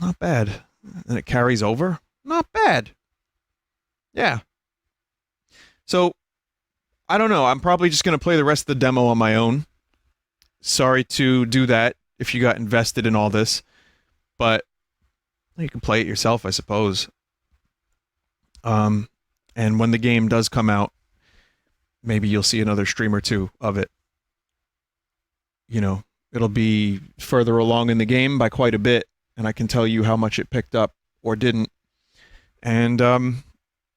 not bad, and it carries over, not bad. Yeah. So. I don't know. I'm probably just going to play the rest of the demo on my own. Sorry to do that if you got invested in all this. But you can play it yourself, I suppose. And when the game does come out, maybe you'll see another stream or two of it. You know, it'll be further along in the game by quite a bit, and I can tell you how much it picked up or didn't. And,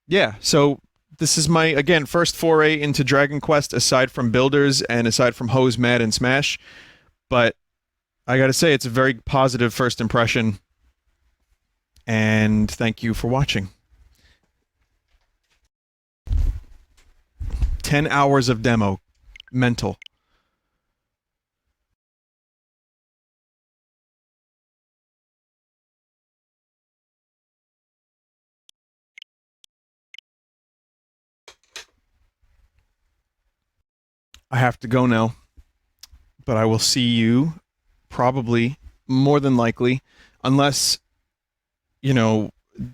yeah, so... This is my, again, first foray into Dragon Quest aside from Builders and aside from Hose, Mad, and Smash. But I gotta say, it's a very positive first impression. And thank you for watching. 10 hours of demo. Mental. I have to go now, but I will see you probably, more than likely, unless, you know,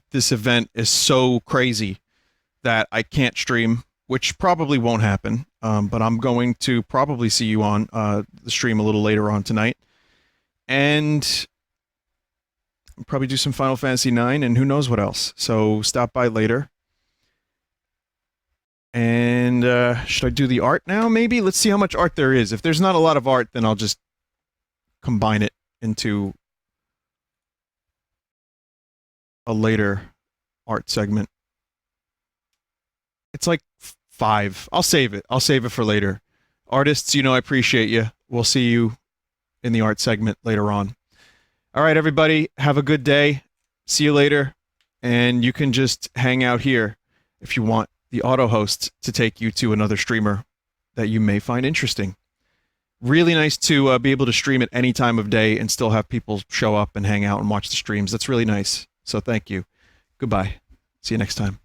this event is so crazy that I can't stream, which probably won't happen, but I'm going to probably see you on the stream a little later on tonight, and probably do some Final Fantasy IX and who knows what else, so stop by later. And, should I do the art now, maybe? Let's see how much art there is. If there's not a lot of art, then I'll just combine it into a later art segment. It's like 5. I'll save it. I'll save it for later. Artists, you know I appreciate you. We'll see you in the art segment later on. All right, everybody, have a good day. See you later. And you can just hang out here if you want the auto host to take you to another streamer that you may find interesting. Really nice to be able to stream at any time of day and still have people show up and hang out and watch the streams. That's really nice. So thank you. Goodbye. See you next time.